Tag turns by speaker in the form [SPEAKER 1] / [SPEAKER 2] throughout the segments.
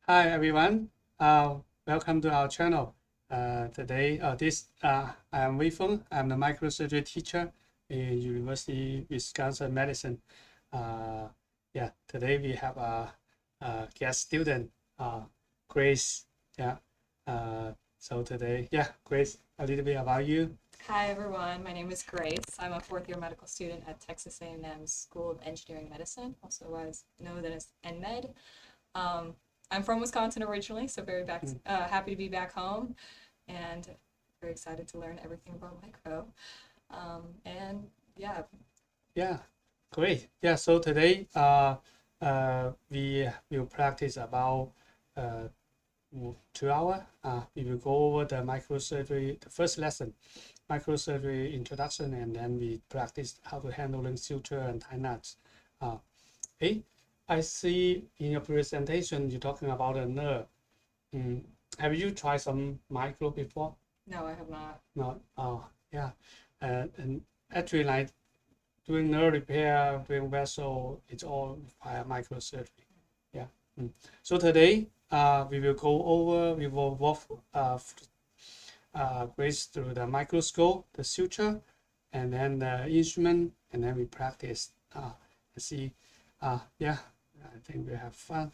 [SPEAKER 1] Hi everyone. Welcome to our channel. Today, I'm Weifeng. I'm the microsurgery teacher in University Wisconsin Madison. Today we have a guest student, Grace. Yeah. Grace, a little bit about you.
[SPEAKER 2] Hi everyone, my name is Grace. I'm a fourth year medical student at Texas A&M School of Engineering Medicine, also known as EnMed. I'm from Wisconsin originally, so happy to be back home and very excited to learn everything about micro.
[SPEAKER 1] Yeah, great. Yeah, so today we will practice about 2 hours. We will go over the microsurgery, the first lesson, microsurgery introduction, and then we practice how to handling suture and tie knots. Hey, I see in your presentation you're talking about a nerve. Have you tried some micro before?
[SPEAKER 2] No, I have not.
[SPEAKER 1] Not. Oh, yeah. And actually, like doing nerve repair, doing vessel, it's all require microsurgery. Yeah. So today, we will walk Grace through the microscope, the suture, and then the instrument, and then we practice. See. Yeah, I think we have fun.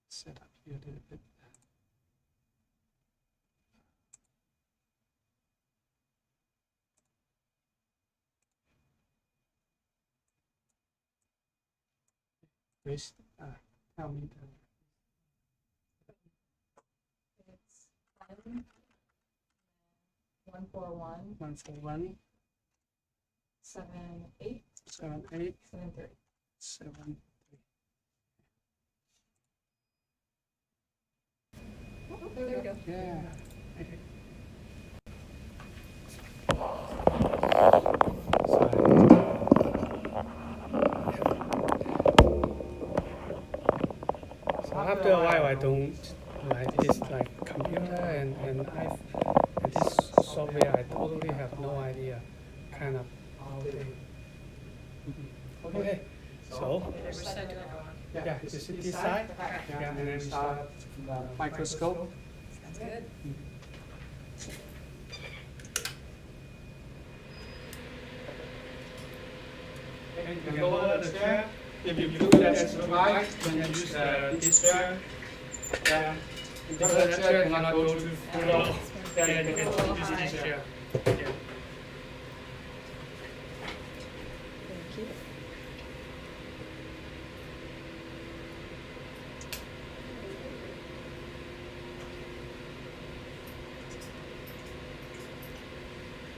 [SPEAKER 1] Set up here a little bit. Grace, tell me the.
[SPEAKER 2] It's 141
[SPEAKER 1] 141
[SPEAKER 2] 78
[SPEAKER 1] 78
[SPEAKER 2] 73.
[SPEAKER 1] 73.
[SPEAKER 2] Oh, there we go.
[SPEAKER 1] Yeah. Okay. So after a while, I don't like this computer and this software. I totally have no idea, kind of how they. Okay. So.
[SPEAKER 2] Which side do I go on?
[SPEAKER 1] Yeah, you sit this side. Yeah, and then we start the microscope.
[SPEAKER 2] Sounds good.
[SPEAKER 1] Okay, you can go over the chair. If you look at the right, when you use this chair, because that chair cannot go too low, then you can use this chair. Yeah.
[SPEAKER 2] Thank you.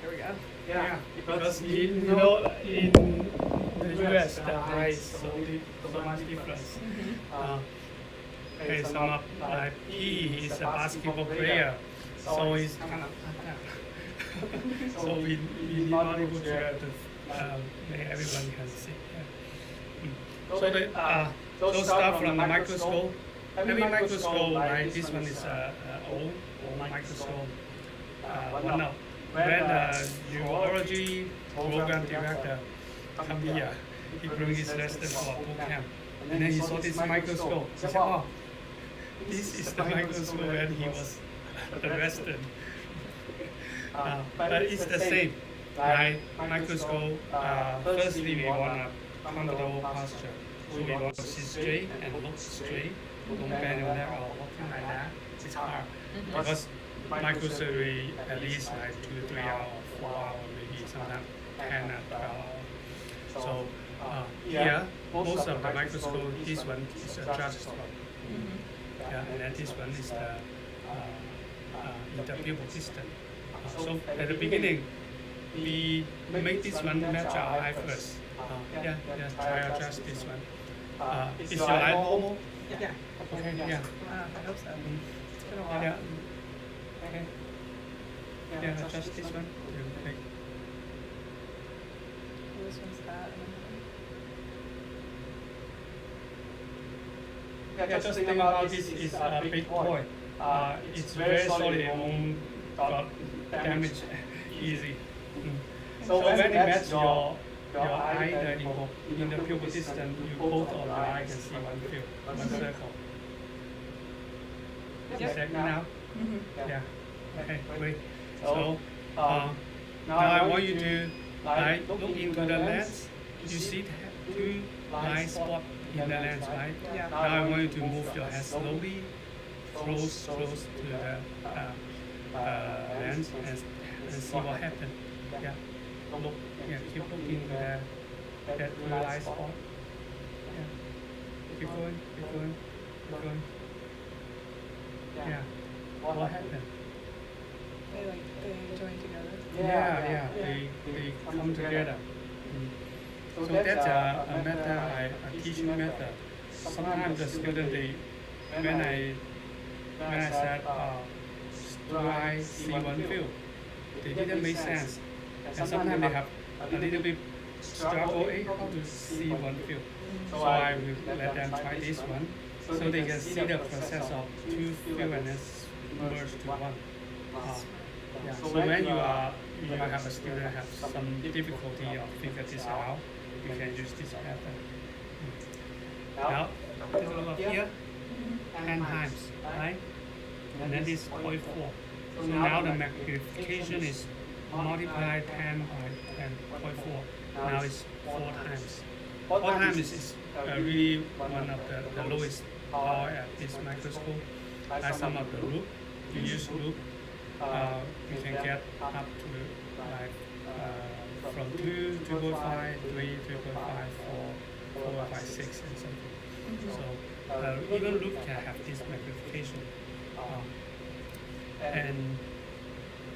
[SPEAKER 2] There we go.
[SPEAKER 1] Yeah, because in the US, the height is so much difference. Okay, some of like he is a basketball player, so it's kind of so we need not able to make everyone can see. Yeah. So those stuff from the microscope. Every microscope, like this one is old microscope. One of when the urology program director come here, he bring his lesson for boot camp, and then he saw this microscope. He said, "Oh, this is the microscope when he was the resident." But it's the same. Like microscope, firstly we want a comfortable posture, so we want to sit straight and look straight. Don't bend your neck or walking like that. It's hard because microsurgery at least like 2 to 3 hours, 4 hours, maybe sometimes 10 and 12 hours. So here, most of the microscope, this one is adjustable. Yeah, and then this one is the interpupil distance. So at the beginning, we make this one match our eye first. Try adjust this one. Is your eye normal?
[SPEAKER 2] Yeah.
[SPEAKER 1] Okay, yeah.
[SPEAKER 2] I hope so. It's been a while.
[SPEAKER 1] Yeah. Okay. Yeah, adjust this one. Okay.
[SPEAKER 2] This one's that.
[SPEAKER 1] Yeah, just think about this is a big toy. It's very solid, it won't got damage easy. So when it matches your eye, in the pupil distance, you both of your eye can see one field, one circle. Is that now? Yeah. Okay, great. So now I want you to look into the lens. You see two blind spots in the lens, right?
[SPEAKER 3] Yeah.
[SPEAKER 1] Now I want you to move your head slowly, close to the lens and see what happens. Yeah. Look. Yeah. Keep looking at that blue light spot. Yeah. Keep going. Keep going. Keep going. Yeah. What happened?
[SPEAKER 3] They join together.
[SPEAKER 1] Yeah. They come together. So that's a method, a teaching method. Sometimes the student, when I said, do I see one field? They didn't make sense. And sometimes they have a little bit struggle how to see one field. So I will let them try this one, so they can see the process of two fields and then merge to one. Yeah. So when you have a student have some difficulty or figure this out, you can use this method. Now, take a look up here, 10 times, right? And then this 0.4. So now the magnification is multiply 10 by 10.4. Now it's 4 times. 4 times is really one of the lowest power at this microscope. Like some of the loop, you use loop, you can get up to like from 2, 2.5, 3, 3.5, 4, 4, 5, 6, and something. So even loop can have this magnification. And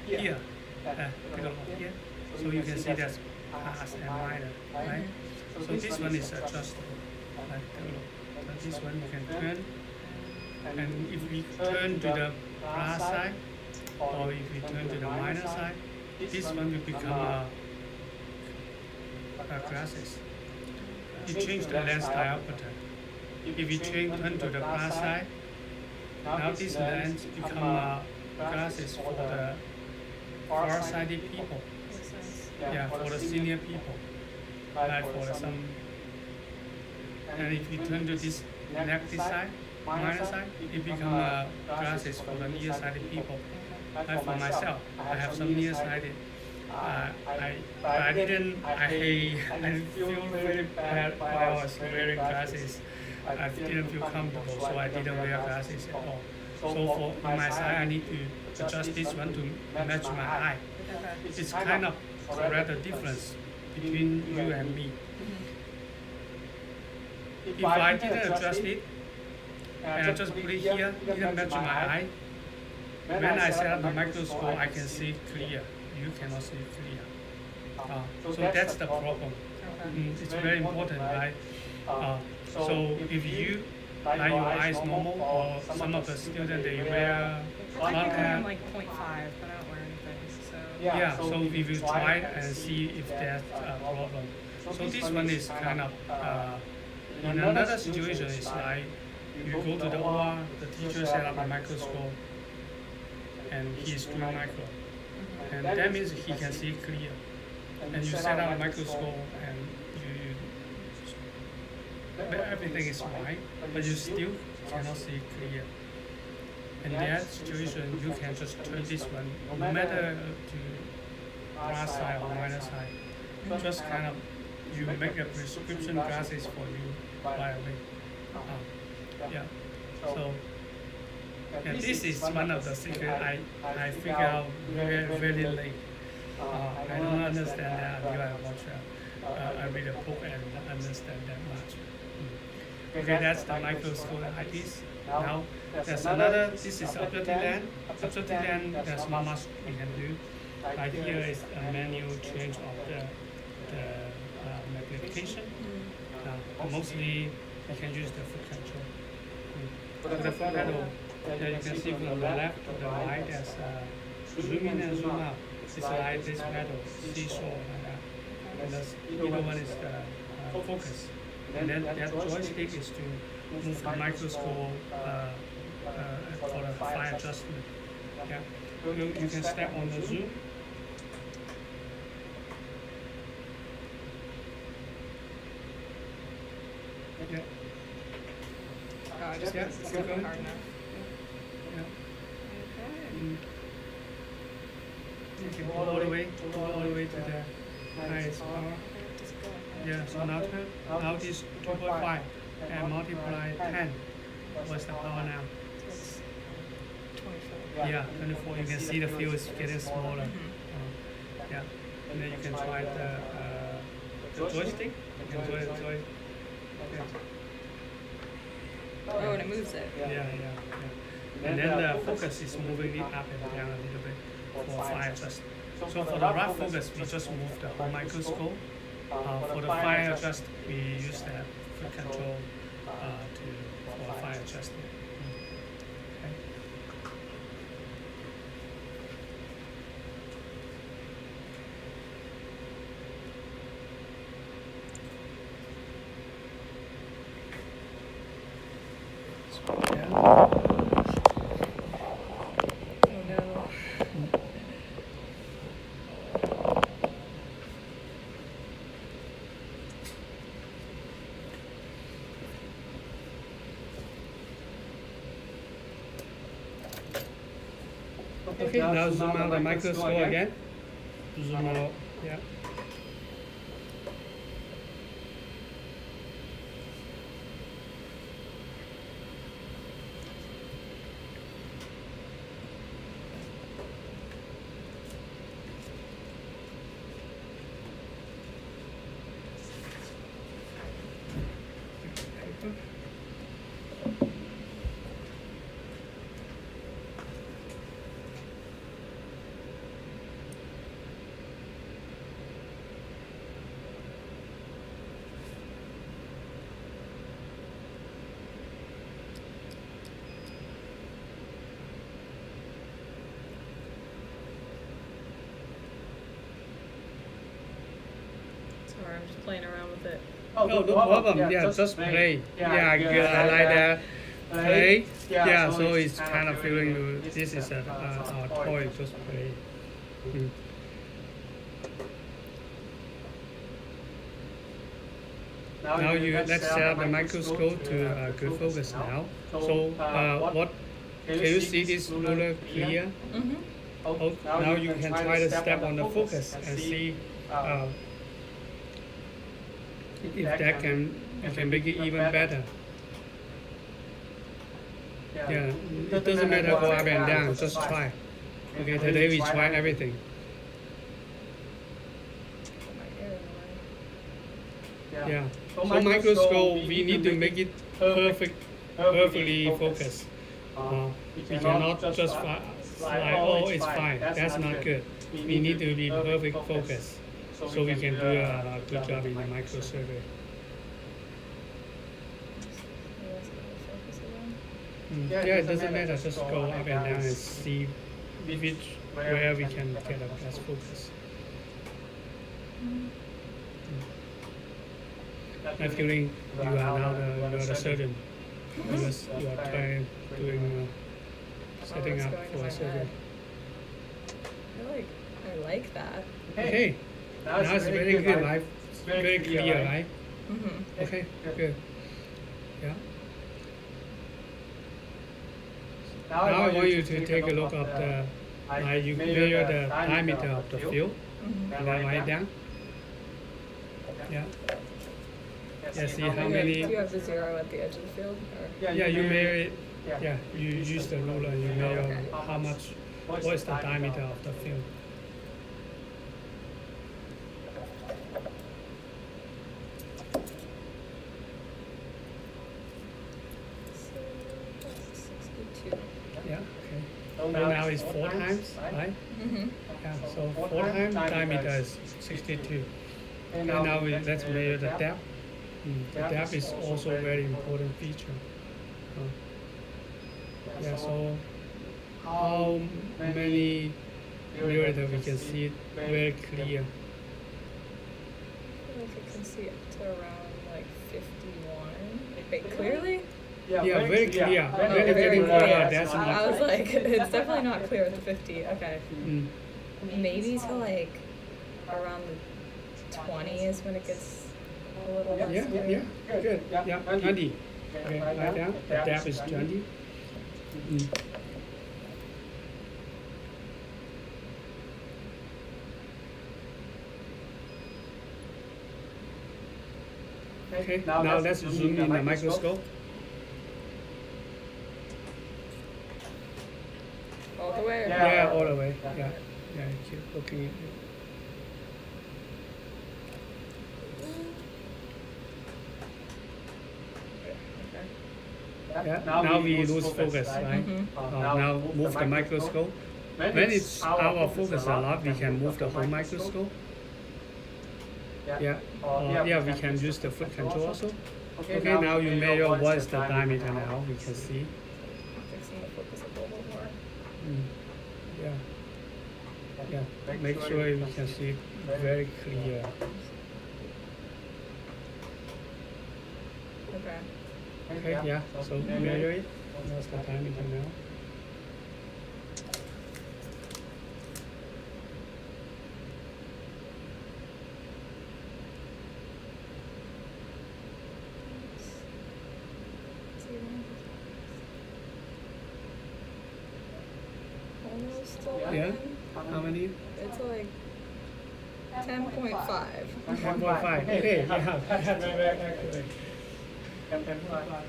[SPEAKER 1] here, take a look here. So you can see that's plus and minus, right? So this one is adjustable. Like, take a look. So this one you can turn. And if we turn to the plus side, or if we turn to the minus side, this one will become glasses. You change the lens diameter. If you turn to the plus side, now this lens become glasses for the far-sighted people. Yeah, for the senior people. Like for some. And if you turn to this negative side, minus side, it become glasses for the nearsighted people. Like for myself, I have some nearsighted. I feel very bad while I was wearing glasses. I didn't feel comfortable, so I didn't wear glasses at all. So for my side, I need to adjust this one to match my eye. It's kind of correct the difference between you and me. If I didn't adjust it, and I just put it here, didn't match my eye, when I set up the microscope, I can see clear. You cannot see clear. So that's the problem. It's very important, right? So if you, like your eyes normal, or some of the students, they wear
[SPEAKER 3] I think I'm
[SPEAKER 1] contact.
[SPEAKER 3] like 0.5, but I don't wear anything. So
[SPEAKER 1] Yeah, so we will try and see if that's a problem. So this one is kind of, in another situation, it's like you go to the OR, the teacher set up a microscope, and he is doing micro. And that means he can see clear. And you set up a microscope and everything is white, but you still cannot see clear. In that situation, you can just turn this one, no matter to plus side or minus side. Just kind of, you make a prescription glasses for you right away. Yeah. So, this is one of the secrets I figure out very late. I don't understand that until I watch I read a book and understand that much. Okay, that's the microscope like this. Now, there's another, this is objective lens. Objective lens, there's not much we can do. Like here is a manual change of the magnification. Mostly, you can use the foot control. The foot pedal, you can see from the left to the right, there's zoom in and zoom out. It's like this pedal, seesaw like that. And the middle one is the focus. And then that joystick is to move the microscope for the fine adjustment. Yeah. You can step on the zoom. Yeah.
[SPEAKER 3] Oh, I just
[SPEAKER 1] Yeah,
[SPEAKER 3] it's
[SPEAKER 1] keep
[SPEAKER 3] definitely
[SPEAKER 1] going.
[SPEAKER 3] hard enough.
[SPEAKER 1] Yeah.
[SPEAKER 3] Okay.
[SPEAKER 1] Mm. You can go all the way to the highest power.
[SPEAKER 3] Okay, just go ahead.
[SPEAKER 1] Yeah, so now this 2.5 and multiply 10. What's the power now?
[SPEAKER 3] So it's 24.
[SPEAKER 1] Yeah, 24. You can see the field is getting smaller.
[SPEAKER 3] Mhm.
[SPEAKER 1] Yeah, and then you can try the joystick. You can joy. Yeah.
[SPEAKER 3] Oh, and it moves it.
[SPEAKER 1] Yeah. And then the focus is moving it up and down a little bit for fire adjust. So for the rough focus, we just move the whole microscope. For the fire adjust, we use the foot control for fire adjustment. Okay. Yeah.
[SPEAKER 3] Oh no.
[SPEAKER 1] Okay, now zoom out the microscope again. Zoom out, yeah.
[SPEAKER 3] Sorry, I'm just playing around with it.
[SPEAKER 1] Oh, no problem. Yeah, just play. Yeah, good. I like that. Play. Yeah, so it's kind of feeling you. This is a toy. Just play. Mm. Now let's set up the microscope to good focus now. So what? Can you see this ruler here?
[SPEAKER 3] Mm-hmm.
[SPEAKER 1] Oh, now you can try to step on the focus and see if that can make it even better. Yeah, it doesn't matter go up and down, just try. Okay, today we try everything.
[SPEAKER 3] Put my hair in the way.
[SPEAKER 1] Yeah. So microscope, we need to make it perfectly focused. We cannot just like, oh, it's fine. That's not good. We need to be perfect focus, so we can do a good job in the microsurgery. Yeah, it doesn't matter. Just go up and down and see where we can get the best focus. I'm feeling you are now the surgeon because you are doing setting up for surgery.
[SPEAKER 3] I like that.
[SPEAKER 1] Okay, now it's very good, right? Very clear, right?
[SPEAKER 3] Mm-hmm.
[SPEAKER 1] Okay, good. Yeah. Now I want you to take a look at you measure the diameter of the field,
[SPEAKER 3] Mm-hmm.
[SPEAKER 1] and then write it down. Yeah. Yeah, see how
[SPEAKER 3] Do
[SPEAKER 1] many.
[SPEAKER 3] you have the zero at the edge of the field? Or?
[SPEAKER 1] Yeah, you measure it. Yeah, you use the ruler, you measure
[SPEAKER 3] Okay.
[SPEAKER 1] how much, what is the diameter of the field.
[SPEAKER 3] So that's 62.
[SPEAKER 1] Yeah, okay. So now it's 4 times, right?
[SPEAKER 3] Mm-hmm.
[SPEAKER 1] Yeah, so 4 times diameter is 62. And now let's measure the depth. The depth is also a very important feature. Yeah, so how many millimeters we can see it very clear.
[SPEAKER 3] I feel like I can see up to around like 51. Wait, clearly?
[SPEAKER 1] Yeah, very clear.
[SPEAKER 3] Oh,
[SPEAKER 1] Very clear. That's
[SPEAKER 3] I
[SPEAKER 1] not.
[SPEAKER 3] was like, it's definitely not clear with the 50. Okay.
[SPEAKER 1] Mm.
[SPEAKER 3] Maybe to like around the 20 is when it gets A little less
[SPEAKER 1] Yeah,
[SPEAKER 3] weight.
[SPEAKER 1] yeah, good. Yeah, 20. Okay, lie down. The depth is 20. Mm. Okay, now let's zoom in the microscope.
[SPEAKER 3] All the way.
[SPEAKER 1] Yeah, all the way. Yeah, keep looking. Yeah, now we lose focus, right? Now move the microscope. When it's our focus a lot, we can move the whole microscope. Yeah, we can use the foot control also. Okay, now you measure what is the diameter now, we can see.
[SPEAKER 3] Fixing the focus a little bit more.
[SPEAKER 1] Yeah, make sure we can see very clear.
[SPEAKER 3] Okay.
[SPEAKER 1] Okay, yeah, so measure it. What's the diameter now?
[SPEAKER 3] Almost
[SPEAKER 1] Yeah,
[SPEAKER 3] 11.
[SPEAKER 1] how many?
[SPEAKER 3] It's like 10.5.
[SPEAKER 1] 1.5. Okay, yeah, that's very accurate. 10.5.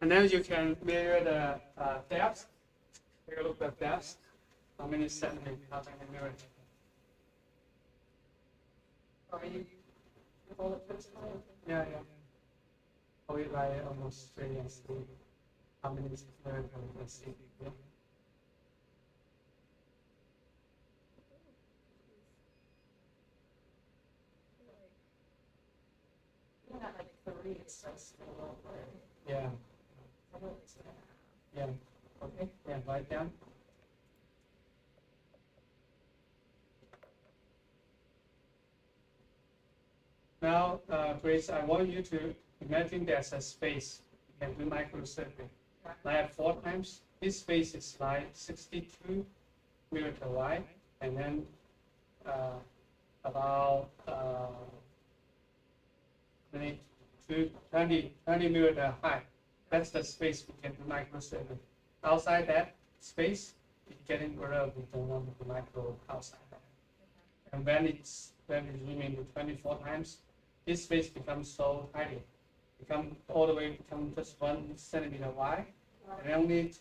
[SPEAKER 1] And then you can measure the depth. Take a look at depth. How many centimeters? How many millimeters? Are you? Yeah. Oh, we lie almost 3 and see how many millimeters we can see. Yeah. Yeah. Yeah. Okay. Yeah. Write down. Now, Grace, I want you to imagine there's a space. You can do microsurgery. Like 4 times. This space is like 62 millimeter wide, and then about 20 millimeter high. That's the space we can do microsurgery. Outside that space, it's getting rid we don't want to do micro outside that. And when we zoom into 24 times, this space becomes so tiny, become just 1 centimeter wide, and only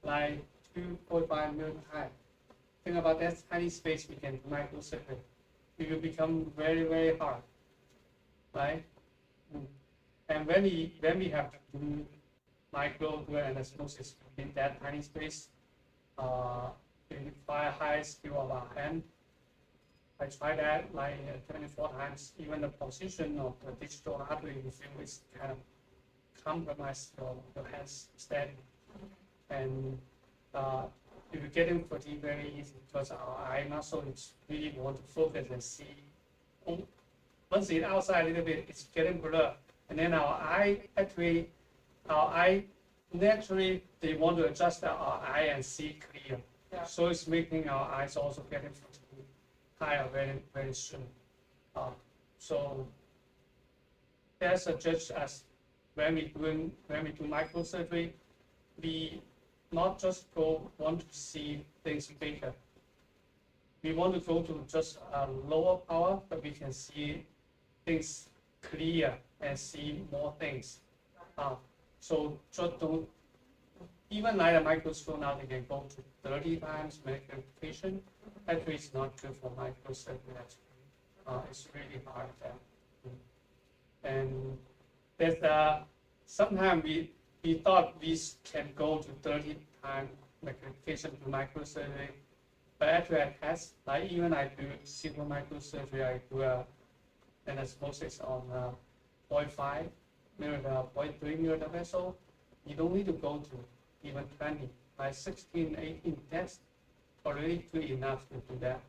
[SPEAKER 1] like 2.5 millimeter high. Think about that tiny space we can do microsurgery. It will become very, very hard, right? And when we have to do micro anastomosis in that tiny space, it requires high skill of our hand. I tried that like 24 times. Even the position of the digital artery you feel is kind of compromised your hands steady. And if you get in fatigue very easy because our eye muscle is really want to focus and see. Once it's outside a little bit, it's getting blurred. And then our eye naturally, they want to adjust our eye and see clear. Yeah. So it's making our eyes also getting higher very, very soon. So that's a judge as when we do microsurgery, we not just want to see things bigger. We want to go to just a lower power, but we can see things clear and see more things. So just don't, even like a microscope now, they can go to 30 times magnification. Actually, it's not good for microsurgery. It's really hard. And there's sometimes we thought we can go to 30 times magnification to microsurgery, but actually I test, like even I do simple microsurgery, I do anastomosis on 0.5 millimeter, 0.3 millimeter vessel. You don't need to go to even 20, like 16, 18 tests already good enough to do that.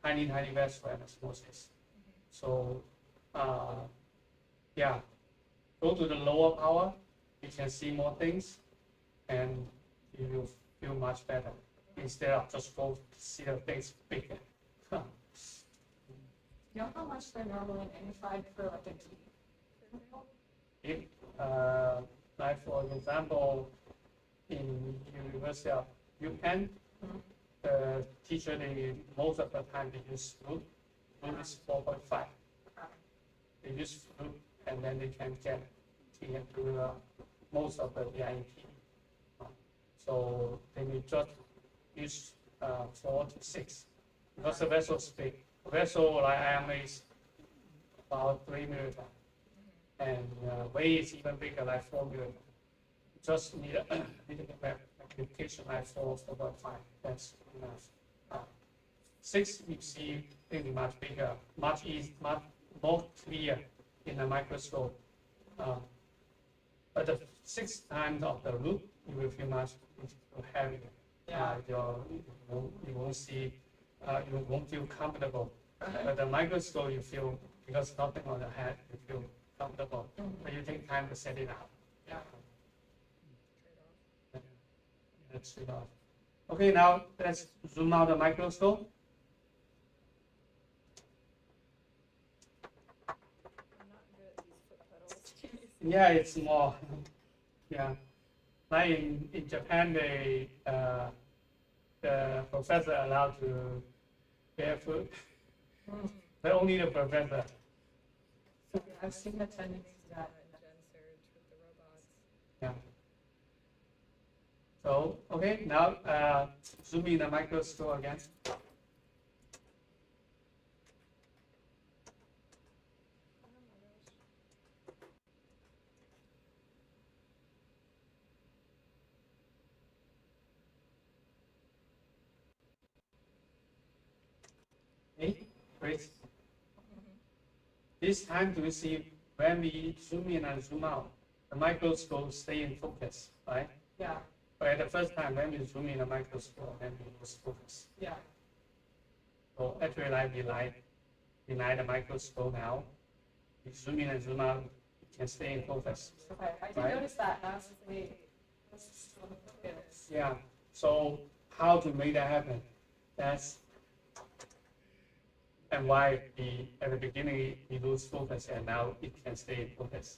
[SPEAKER 1] Tiny vessel anastomosis. So yeah, go to the lower power, you can see more things, and you will feel much better instead of just go see the things bigger.
[SPEAKER 2] You know how much they're normally magnified for like a key?
[SPEAKER 1] If, like for example, in University of UPenn, the teacher, most of the time they use flute. Flute is 4.5. They use flute and then they can get to most of the EIP. So they may just use 4 to 6 because the vessel is big. The vessel like IMA is about 3 millimeter, and weight is even bigger, like 4 millimeter. Just need a magnification like 4.5. That's enough. 6 you see really much bigger, much more clear in the microscope. But the 6 times of the loop, you will feel much heavier. You won't see, you won't feel comfortable. But the microscope, you feel, because nothing on the head, you feel comfortable. But you take time to set it up. Let's trade off. Okay, now let's zoom out the microscope.
[SPEAKER 3] I'm not good at these foot pedals.
[SPEAKER 1] Yeah, it's more. Yeah, like in Japan, the professor allowed to barefoot, but only the professor.
[SPEAKER 2] I've seen the tendency to that.
[SPEAKER 3] Gen surge with the robots.
[SPEAKER 1] Yeah. So okay, now zoom in the microscope again. Okay, great. This time do you see when we zoom in and zoom out, the microscope stay in focus, right?
[SPEAKER 2] Yeah.
[SPEAKER 1] But at the first time when we zoom in the microscope, then we lose focus.
[SPEAKER 2] Yeah.
[SPEAKER 1] So actually, like we the microscope now. We zoom in and zoom out, it can stay in focus.
[SPEAKER 2] Okay, I did
[SPEAKER 1] Right.
[SPEAKER 2] notice that. And I was like, wait, this is still in focus.
[SPEAKER 1] Yeah. So how to make that happen? That's and why we at the beginning we lose focus and now it can stay in focus.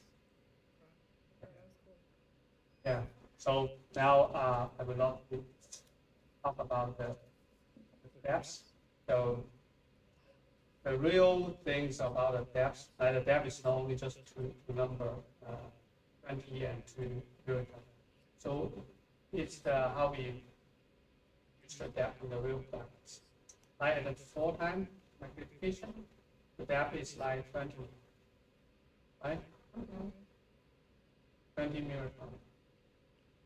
[SPEAKER 3] That was cool.
[SPEAKER 1] Yeah. So now I will not talk about the depths. So the real things about the depths, like the depth is not only just two number 20 and 2 millimeter. So it's how we use the depth in the real practice. Like at the 4 time magnification, the depth is like 20, right? 20 millimeter.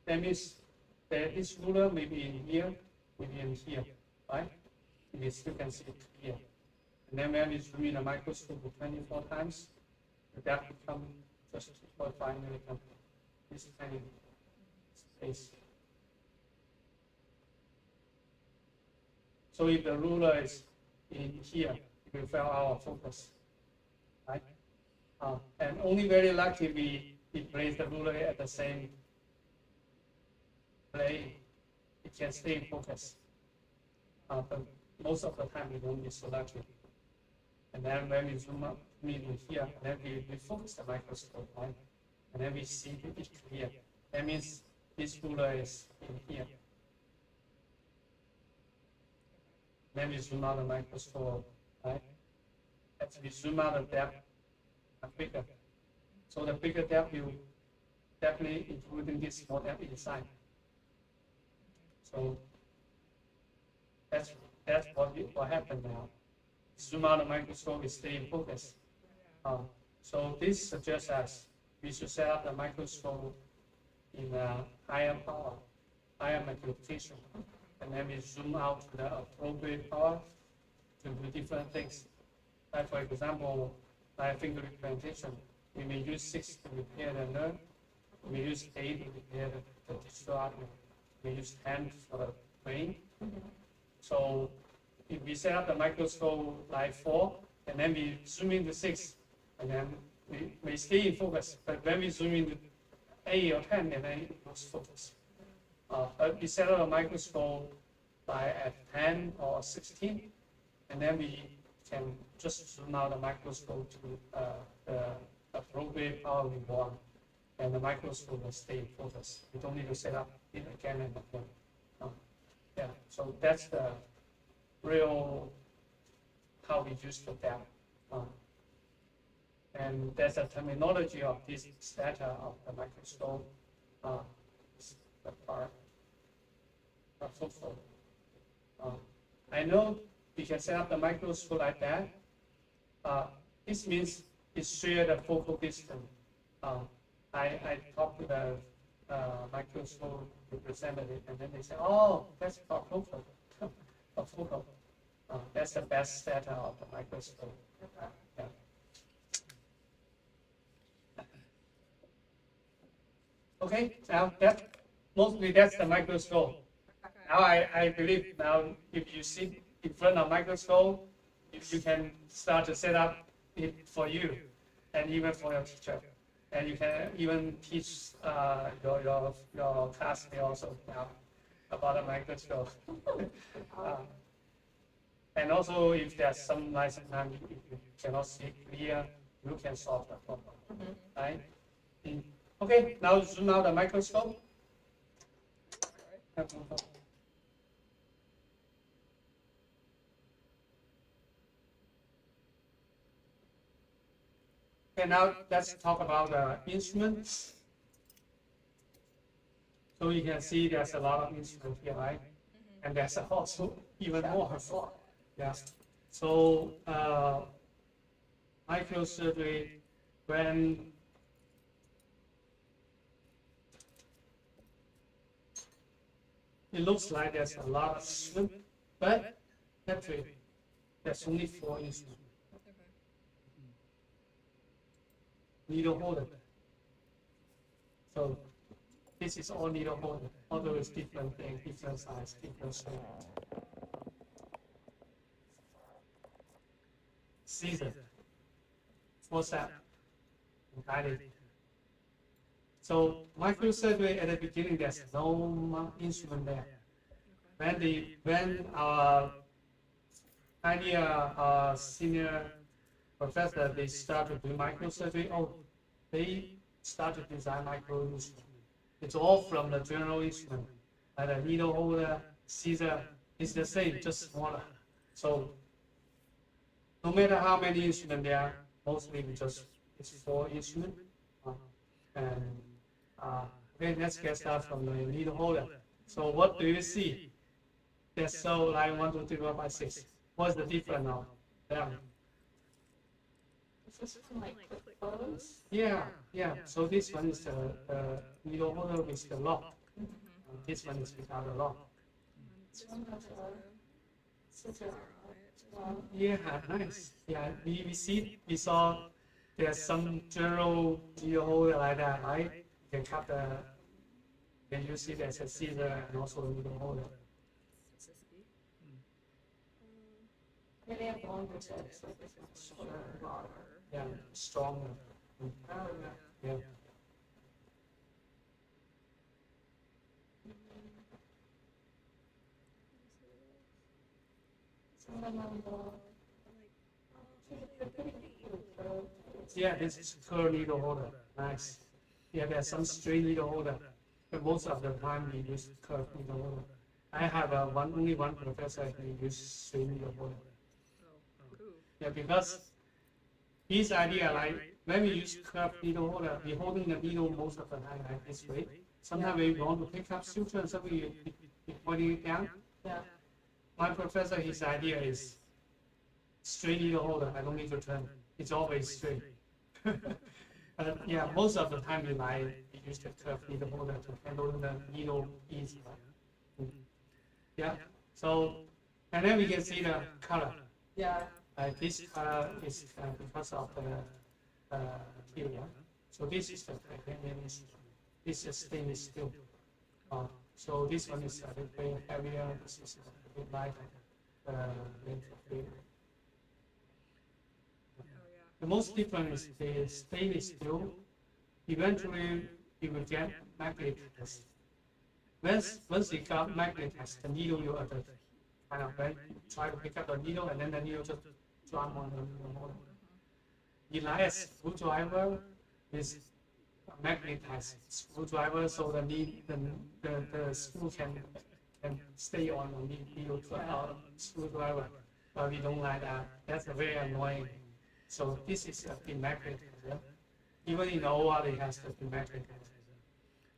[SPEAKER 1] That means that this ruler may be in here, maybe in here, right? You still can see it here. And then when we zoom in the microscope 24 times, the depth becomes just 2.5 millimeter. This tiny space. So if the ruler is in here, it will fail our focus, right? And only very lucky we place the ruler at the same plane, it can stay in focus. But most of the time we won't be so lucky. And then when we zoom up in here, then we focus the microscope, right? And then we see it clear. That means this ruler is in here. Then we zoom out the microscope, right? As we zoom out the depth, bigger. So the bigger depth you definitely including this small depth inside. So that's what happened now. Zoom out the microscope, it stay in focus. So this suggests us we should set up the microscope in a higher power, higher magnification, and then we zoom out to the appropriate power to do different things. Like for example, like finger representation, we may use 6 to repair the nerve, we may use 8 to repair the digital audio, we use 10 for the brain. So if we set up the microscope like 4, and then we zoom in to 6, and then we may stay in focus, but when we zoom in to 8 or 10, and then it loses focus.
[SPEAKER 4] We set up a microscope like at 10 or 16, and then we can just zoom out the microscope to the appropriate power we want, and the microscope will stay in focus. You don't need to set up it again and again. Yeah, so that's the real how we use the depth. And there's a terminology of this data of the microscope. This is the part of focal. I know we can set up the microscope like that. This means it shares the focal distance. I talked to the microscope representative, and then they say, "Oh, that's for focal." For focal. That's the best data of the microscope. Yeah. Okay, now that's the microscope. Now I believe now if you sit in front of microscope, you can start to set up it for you and even for your teacher. And you can even teach your classmate also now about a microscope. And also if there's some like sometimes if you cannot see clear, you can solve the problem. Right? Okay, now zoom out the microscope. Okay, now let's talk about the instruments. So you can see there's a lot of instruments here, right? And there's also even more. Yeah. So microsurgery, when it looks like there's a lot of instruments, but actually there's only 4 instruments. Needle holder. So this is all needle holder, although it's different thing, different size, different shape. Scissor, forceps, guided. So microsurgery at the beginning, there's no instrument there. When our senior professor, they start to do microsurgery, they start to design micro instrument. It's all from the general instrument, like a needle holder, scissor, it's the same, just smaller. So no matter how many instruments there are, mostly it's 4 instruments. Okay, let's get started from the needle holder. So what do you see? That's so like 1, 2, 3, 4, 5, 6. What's the difference now? Yeah. So this one is the needle holder with the lock. This one is without the lock. Yeah, nice. Yeah, we saw there's some general needle holder like that, right? You can cut then you see there's a scissor and also a needle holder. Yeah, stronger. Yeah. Yeah, this is curved needle holder. Nice. Yeah, there's some straight needle holder, but most of the time we use curved needle holder. I have only one professor who uses straight needle holder. Yeah, because his idea, like when we use curved needle holder, we're holding the needle most of the time like this way. Sometimes we want to pick up suture, so we pointing it down. Yeah. My professor, his idea is straight needle holder. I don't need to turn. It's always straight. Yeah, most of the time we use the curved needle holder to handle the needle easy. Yeah. So, and then we can see the color. Yeah. This color is because of the material. So this is the titanium instrument. This is stainless steel. So this one is a little bit heavier. This is a bit lighter. The most different is the stainless steel. Eventually, you will get magnetic test. once it got magnetized, the needle will at the kind of right, try to pick up the needle, and then the needle just drum on the needle holder. Elias screwdriver is a magnetized screwdriver, so the screw can stay on the needle screwdriver. But we don't like that. That's very annoying. So this is a demagnetizer. Even in the OR, it has the demagnetizer.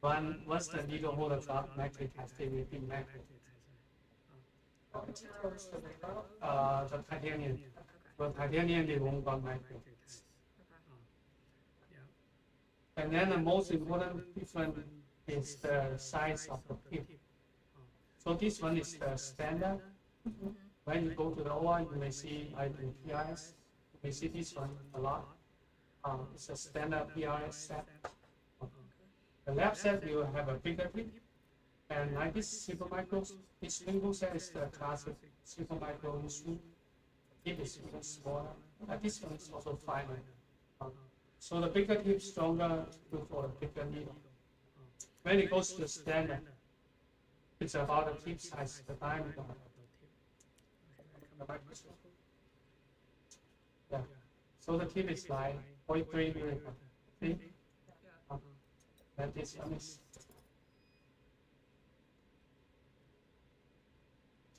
[SPEAKER 4] Once the needle holder got magnetized, they will demagnetize.
[SPEAKER 3] What material is the rainbow?
[SPEAKER 4] The titanium. The titanium, they won't got magnetized. And then the most important difference is the size of the tip. So this one is the standard. When you go to the OR, you may see like in PRS, you may see this one a lot. It's a standard PRS set. The lab set will have a bigger tip, and like this super micro, this rainbow set is the classic super micro issue. Tip is even smaller, and this one is also finer. So the bigger tip stronger for the bigger needle. When it goes to the standard, it's about the tip size, the diameter. Yeah. So the tip is like 0.3 millimeter. See? And this one is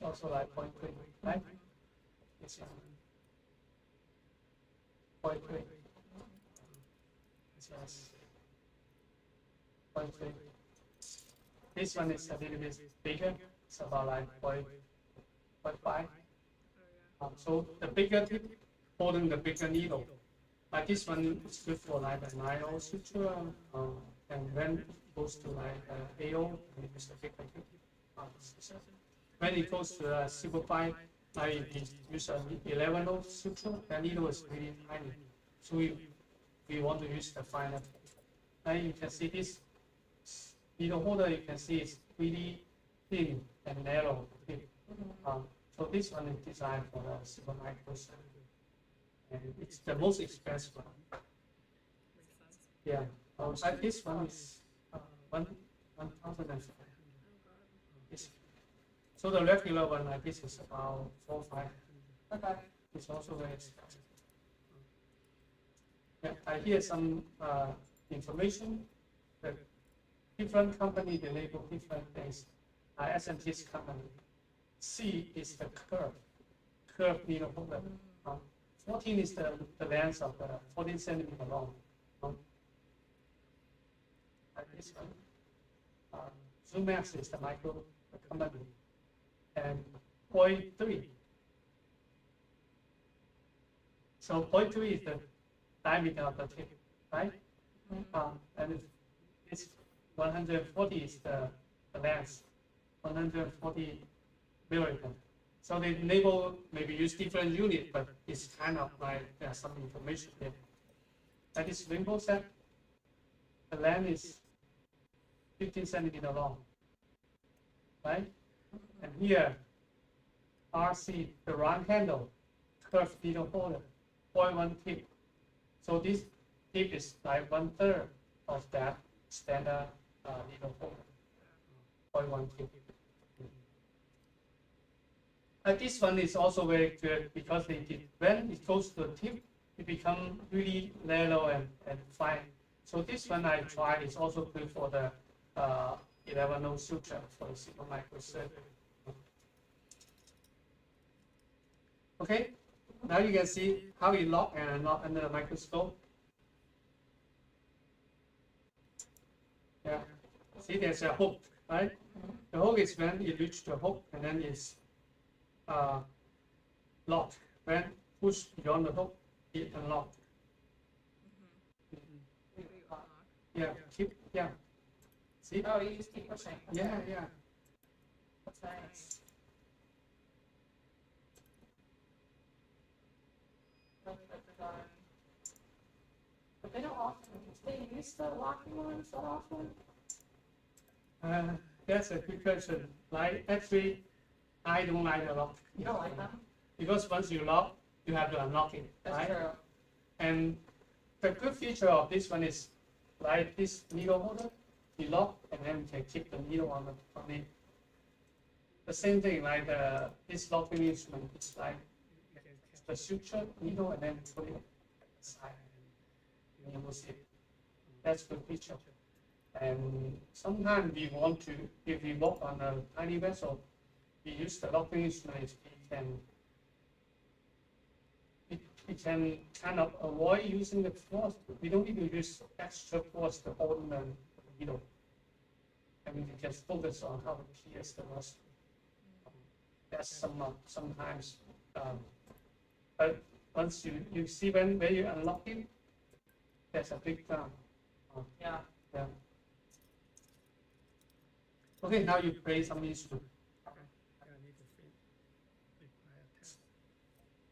[SPEAKER 4] also like 0.3, right? This one 0.3. This one's 0.3. This one is a little bit bigger. It's about like 0.5. So the bigger tip holding the bigger needle. Like this one is good for like a 9O suture, and when it goes to like AO, it is the bigger tip. When it goes to super fine, like we use an 11O suture, the needle is really tiny. So we want to use the finer tip. Now you can see this needle holder, you can see it's really thin and narrow tip. So this one is designed for the super microsurgery, and it's the most expensive one. Yeah, like this one is 1,005. So the regular one like this is about 4 or 5.
[SPEAKER 3] Okay.
[SPEAKER 4] It's also very expensive. Yeah, I hear some information that different company they label different things. SMT's company. C is the curve needle holder. 14 is the length of the 14 centimeter long. Like this one. Zoomax is the micro company. And 0.3. So 0.3 is the diameter of the tip, right? And it's 140 is the length. 140 millimeter. So they label maybe use different unit, but it's kind of like there's some information here. That is rainbow set. The length is 15 centimeter long, right? And here, RC, the round handle, curved needle holder, 0.1 tip. So this tip is like 1/3 of that standard needle holder, 0.1 tip. This one is also very good because when it goes to the tip, it becomes really narrow and fine. So this one I tried is also good for the 11O suture for the super microsurgery. Okay, now you can see how it lock and unlock under the microscope. Yeah, see there's a hook, right? The hook is when you reach the hook and then it's locked. When push beyond the hook, it unlocked. Yeah, keep, yeah. See?
[SPEAKER 3] Oh, you just keep pushing.
[SPEAKER 4] Yeah.
[SPEAKER 3] That's nice. But they don't often, they use the locking ones that often?
[SPEAKER 4] That's a good question. Like, actually, I don't like the lock.
[SPEAKER 3] You don't like them?
[SPEAKER 4] Because once you lock, you have to unlock it,
[SPEAKER 3] That's
[SPEAKER 4] right?
[SPEAKER 3] true.
[SPEAKER 4] And the good feature of this one is, like this needle holder, we lock, and then we can keep the needle on it. The same thing, like this locking instrument, it's like the suture needle, and then put it aside, and you will see. That's the feature. And sometimes we want to, if we lock on a tiny vessel, we use the locking instrument. We can kind of avoid using the force. We don't need to use extra force to hold the needle. I mean, we can focus on how to pierce the vessel. That's sometimes. But once you see when you unlock it, there's a big sound.
[SPEAKER 3] Yeah.
[SPEAKER 4] Yeah. Okay, now you play some instrument.
[SPEAKER 1] I need to require test.
[SPEAKER 3] I'll try with.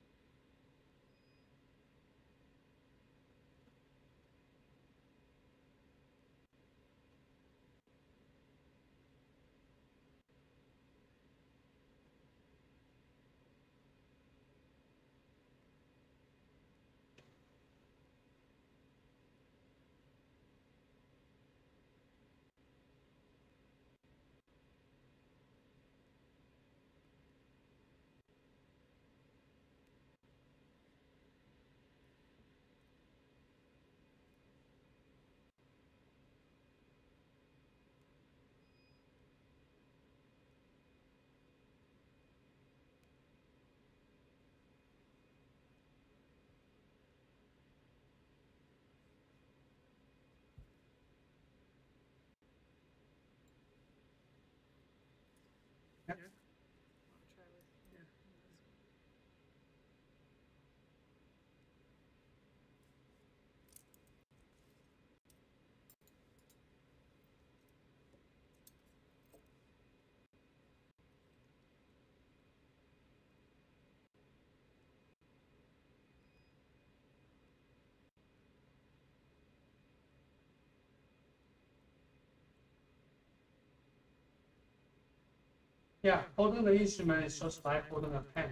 [SPEAKER 4] Yeah, holding the instrument is just like holding a pen.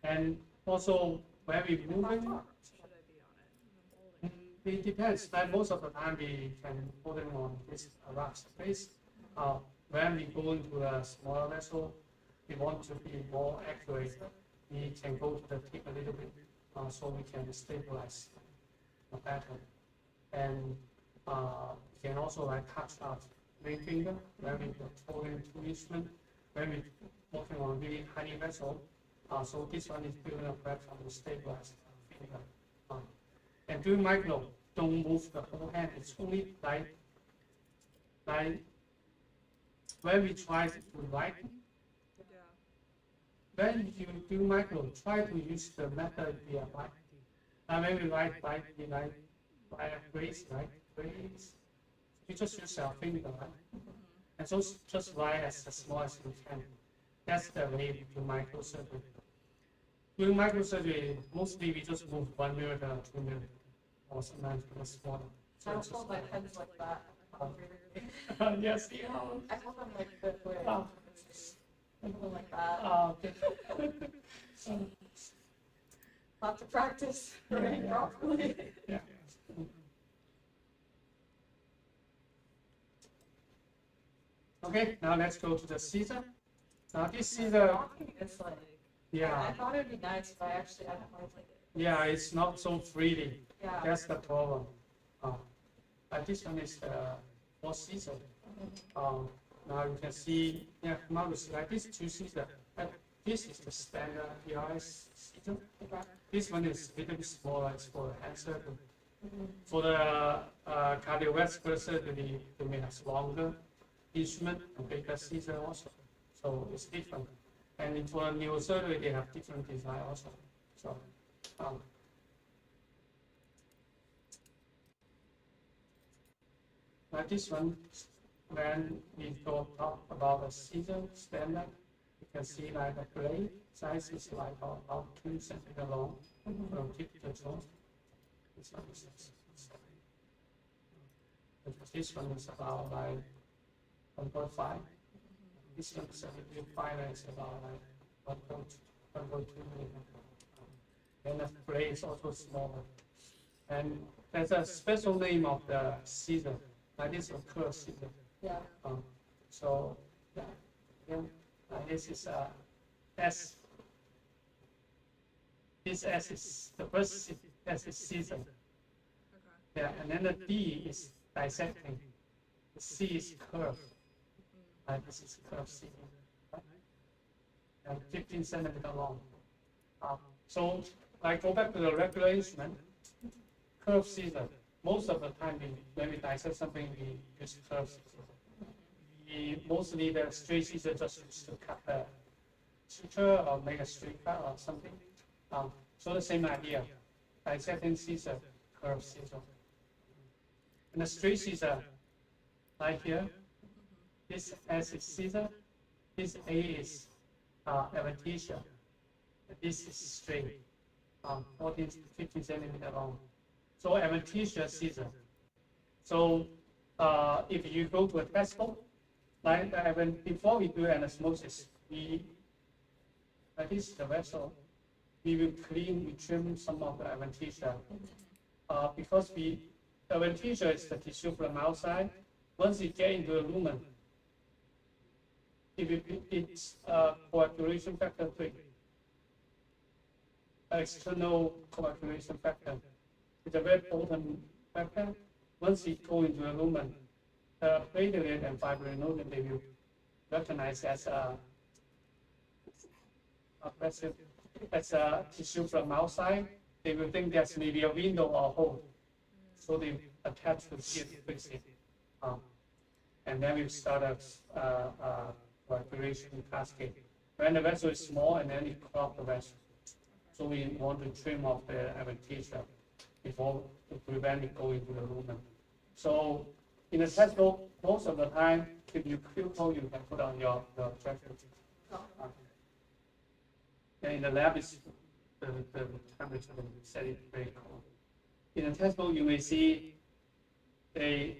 [SPEAKER 4] And also, when we move it,
[SPEAKER 3] Should I be on it? I'm holding.
[SPEAKER 4] it depends. Like most of the time, we can hold it on this rough space. When we go into a smaller vessel, we want to be more accurate. We can go to the tip a little bit, so we can stabilize the pattern. And we can also like touch out ring finger when we holding two instruments. When we working on really tiny vessel, so this one is building a platform to stabilize the finger. And doing micro, don't move the whole hand. It's only like when we try to write.
[SPEAKER 3] Yeah.
[SPEAKER 4] When you do micro, try to use the method we are writing. When we write we like Grace, right? Grace. You just use our finger, right? And so just write as small as you can. That's the way we do microsurgery. Doing microsurgery, mostly we just move 1 millimeter, 2 millimeter, or sometimes even smaller.
[SPEAKER 2] I don't hold my pens like that.
[SPEAKER 4] Yes.
[SPEAKER 2] I hold them like this way.
[SPEAKER 4] Oh.
[SPEAKER 2] I hold them like that.
[SPEAKER 4] Okay.
[SPEAKER 2] Lots of practice writing properly.
[SPEAKER 4] Yeah. Okay, now let's go to the Caesar. Now this Caesar,
[SPEAKER 2] It's like,
[SPEAKER 4] yeah,
[SPEAKER 2] I thought it'd be nice, but I don't like it.
[SPEAKER 4] yeah, it's not so freely.
[SPEAKER 2] Yeah.
[SPEAKER 4] That's the problem. This one is the fourth Caesar. Now you can see, yeah, now it's like this two Caesar. This is the standard PRS Caesar. This one is a little bit smaller, it's for hand surgery. For the cardiovascular surgery, they may have longer instrument and bigger Caesar also. So it's different. And for neurosurgery, they have different design also. So, like this one, when we talk about a Caesar standard, you can see like the blade size is like about 2 centimeters long from tip to toe. This one is this one is about like 1.5. This one is a little finer, it's about like 1.2 millimeter. And the blade is also smaller. And there's a special name of the Caesar. like this is a curve Caesar.
[SPEAKER 2] Yeah.
[SPEAKER 4] So yeah, this is S. This S is the first S is Caesar. Yeah, and then the D is dissecting. The C is curve. This is curve Caesar. And 15 centimeter long. So I go back to the regular instrument, curve Caesar. Most of the time, when we dissect something, we use curve Caesar. Mostly the straight Caesar just used to cut the suture or make a straight cut or something. So the same idea, dissecting Caesar, curve Caesar. And the straight Caesar, right here, this S is Caesar, this A is adventitia. This is straight, 14 to 15 centimeter long. So adventitia Caesar. So if you go to a textbook, like before we do anastomosis, this is the vessel. We will we trim some of the adventitia because adventitia is the tissue from outside. Once you get into the lumen, it's coagulation factor 3. External coagulation factor. It's a very potent factor. Once it goes into the lumen, the platelet and fibrinogen they will recognize as a tissue from outside. They will think there's maybe a window or a hole, so they attach to it, fix it, and then we start a coagulation cascade. When the vessel is small, and then it clogs the vessel. So we want to trim off the adventitia before to prevent it going to the lumen. So in the textbook, most of the time, if you feel cold, you can put on your jacket. And in the lab, the temperature will set it very cold. In the textbook, you may see they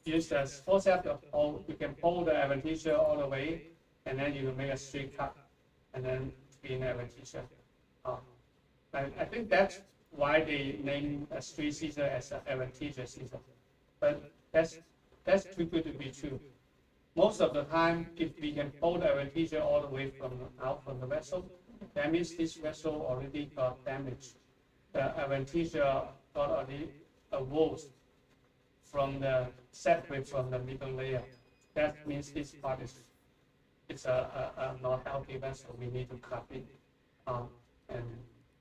[SPEAKER 4] use the forceps to hold. You can pull the adventitia all the way, and then you will make a straight cut, and then clean the adventitia. I think that's why they name a straight Caesar as an adventitia Caesar. But that's too good to be true. Most of the time, if we can pull the adventitia all the way out from the vessel, that means this vessel already got damaged. The adventitia got already evolved separate from the middle layer. That means this part is a not healthy vessel. We need to cut it. And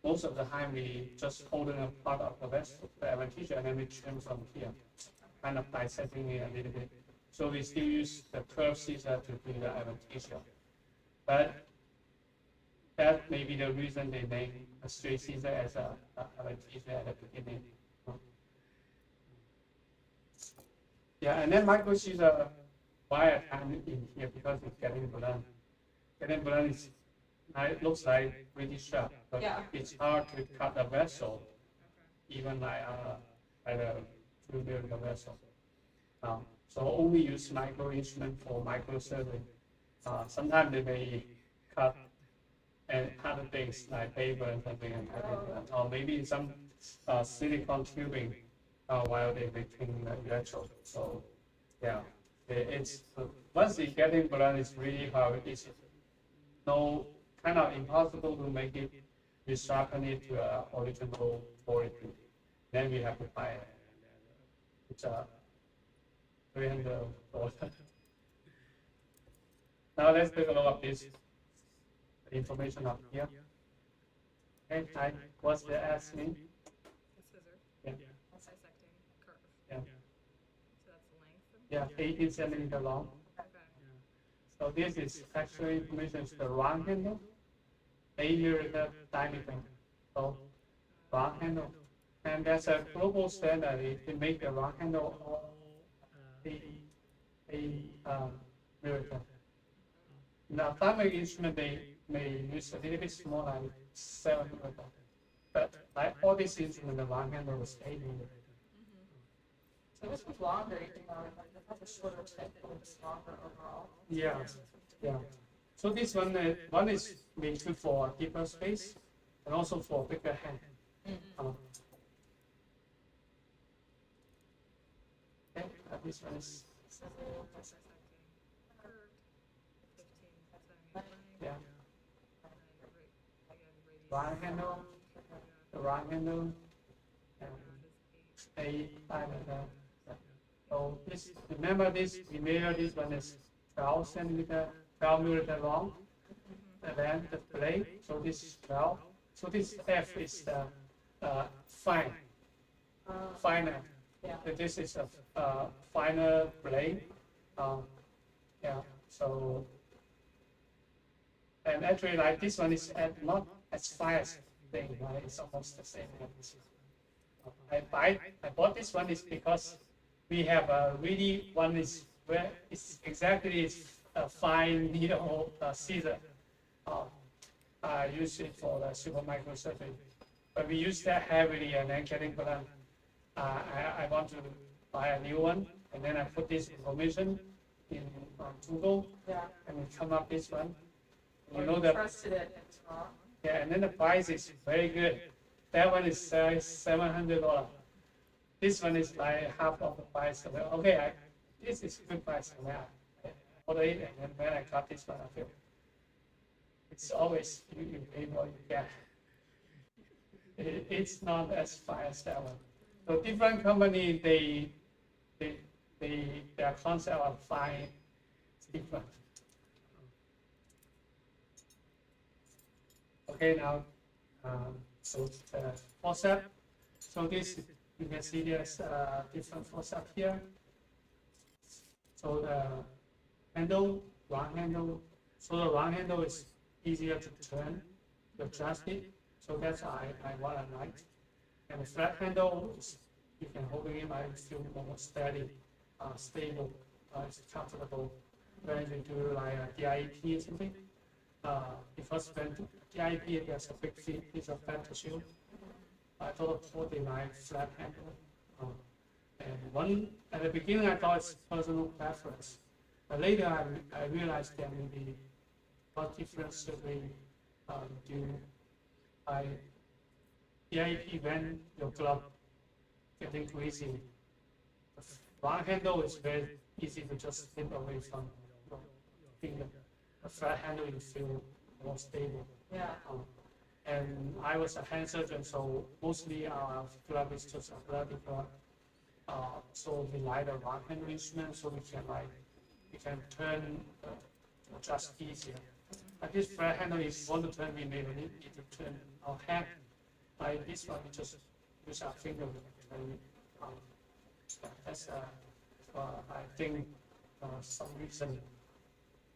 [SPEAKER 4] most of the time, we just holding a part of the vessel, the adventitia, and then we trim from here, kind of dissecting it a little bit. So we still use the curved Caesar to do the adventitia. But that may be the reason they name a straight Caesar as a adventitia at the beginning. Yeah, and then micro Caesar, why I time in here? Because it's getting blunt. Getting blunt is, it looks like really sharp, but it's hard to cut a vessel, even like a 2 millimeter vessel. So only use micro instrument for microsurgery. Sometimes they may cut and other things like paper and something, or maybe some silicone tubing while they're making the electrode. So yeah, it's once you get in blunt, it's really hard. It's kind of impossible to make it. We sharpen it to an original quality. Then we have to buy it. It's $300. Now let's take a look at this information up here. Okay, what's the S mean?
[SPEAKER 3] The scissor.
[SPEAKER 4] Yeah.
[SPEAKER 3] Dissecting curve.
[SPEAKER 4] Yeah.
[SPEAKER 3] So that's the length.
[SPEAKER 4] 18 centimeter long.
[SPEAKER 3] Okay.
[SPEAKER 4] So this is actually information is the round handle, 8 millimeter diameter. So round handle. And there's a global standard to make the round handle all 8 millimeter. Now, ophthalmic instrument they may use a little bit smaller, like 7 millimeter. But like all these instruments, the round handle is 8 millimeter.
[SPEAKER 2] So this was longer, even though it has a shorter tip, but it's longer overall.
[SPEAKER 4] Yeah, yeah. So this one is made for deeper space and also for bigger hand. Okay, this one is,
[SPEAKER 3] So just a second. Curved, 15 centimeter length.
[SPEAKER 4] yeah,
[SPEAKER 3] And then again, radius.
[SPEAKER 4] round handle, the round handle, and
[SPEAKER 3] Round is 8.
[SPEAKER 4] 8 5 So this, remember this, we measure this one is 12 centimeter, 12 millimeter long, and then the blade, so this is 12. So this F is the finer.
[SPEAKER 2] Yeah.
[SPEAKER 4] So this is a finer blade. Yeah, so, and actually like this one is not as fine as thing, right? It's almost the same. I bought this one is because we have a really one is where it's exactly a fine needle scissor. I use it for the super microsurgery, but we use that heavily and then getting blunt. I want to buy a new one, and then I put this information in on Google,
[SPEAKER 2] Yeah.
[SPEAKER 4] and it come up this one.
[SPEAKER 2] Or
[SPEAKER 4] You know
[SPEAKER 2] you
[SPEAKER 4] that,
[SPEAKER 2] trusted it, it's wrong.
[SPEAKER 4] yeah, and then the price is very good. That one is $700. This one is like half of the price. So, okay, this is good price. And I ordered it, and then when I got this one, I feel it's always you pay what you get. It's not as fine as that one. So different company, their concept of fine is different. Okay, now so the forceps. So this you can see there's different forceps here. So the handle, round handle. So the round handle is easier to turn, to adjust it. So that's what I like. And the flat handle is you can hold it in, I feel more steady, stable, it's comfortable. When you do like a DIP or something, because when DIP there's a big piece of fat tissue. I thought of holding my flat handle. And one at the beginning I thought it's personal preference, but later I realized there may be what difference surgery do. DIP when your glove getting greasy. The round handle is very easy to just slip away from your finger. The flat handle you feel more stable.
[SPEAKER 2] Yeah.
[SPEAKER 4] And I was a hand surgeon, so mostly our glove is just a bloody glove. So we like a round handle instrument, so we can turn, adjust easier. But this flat handle, if you want to turn, we may need to turn our hand. Like this one, we just use our finger. That's I think some reason.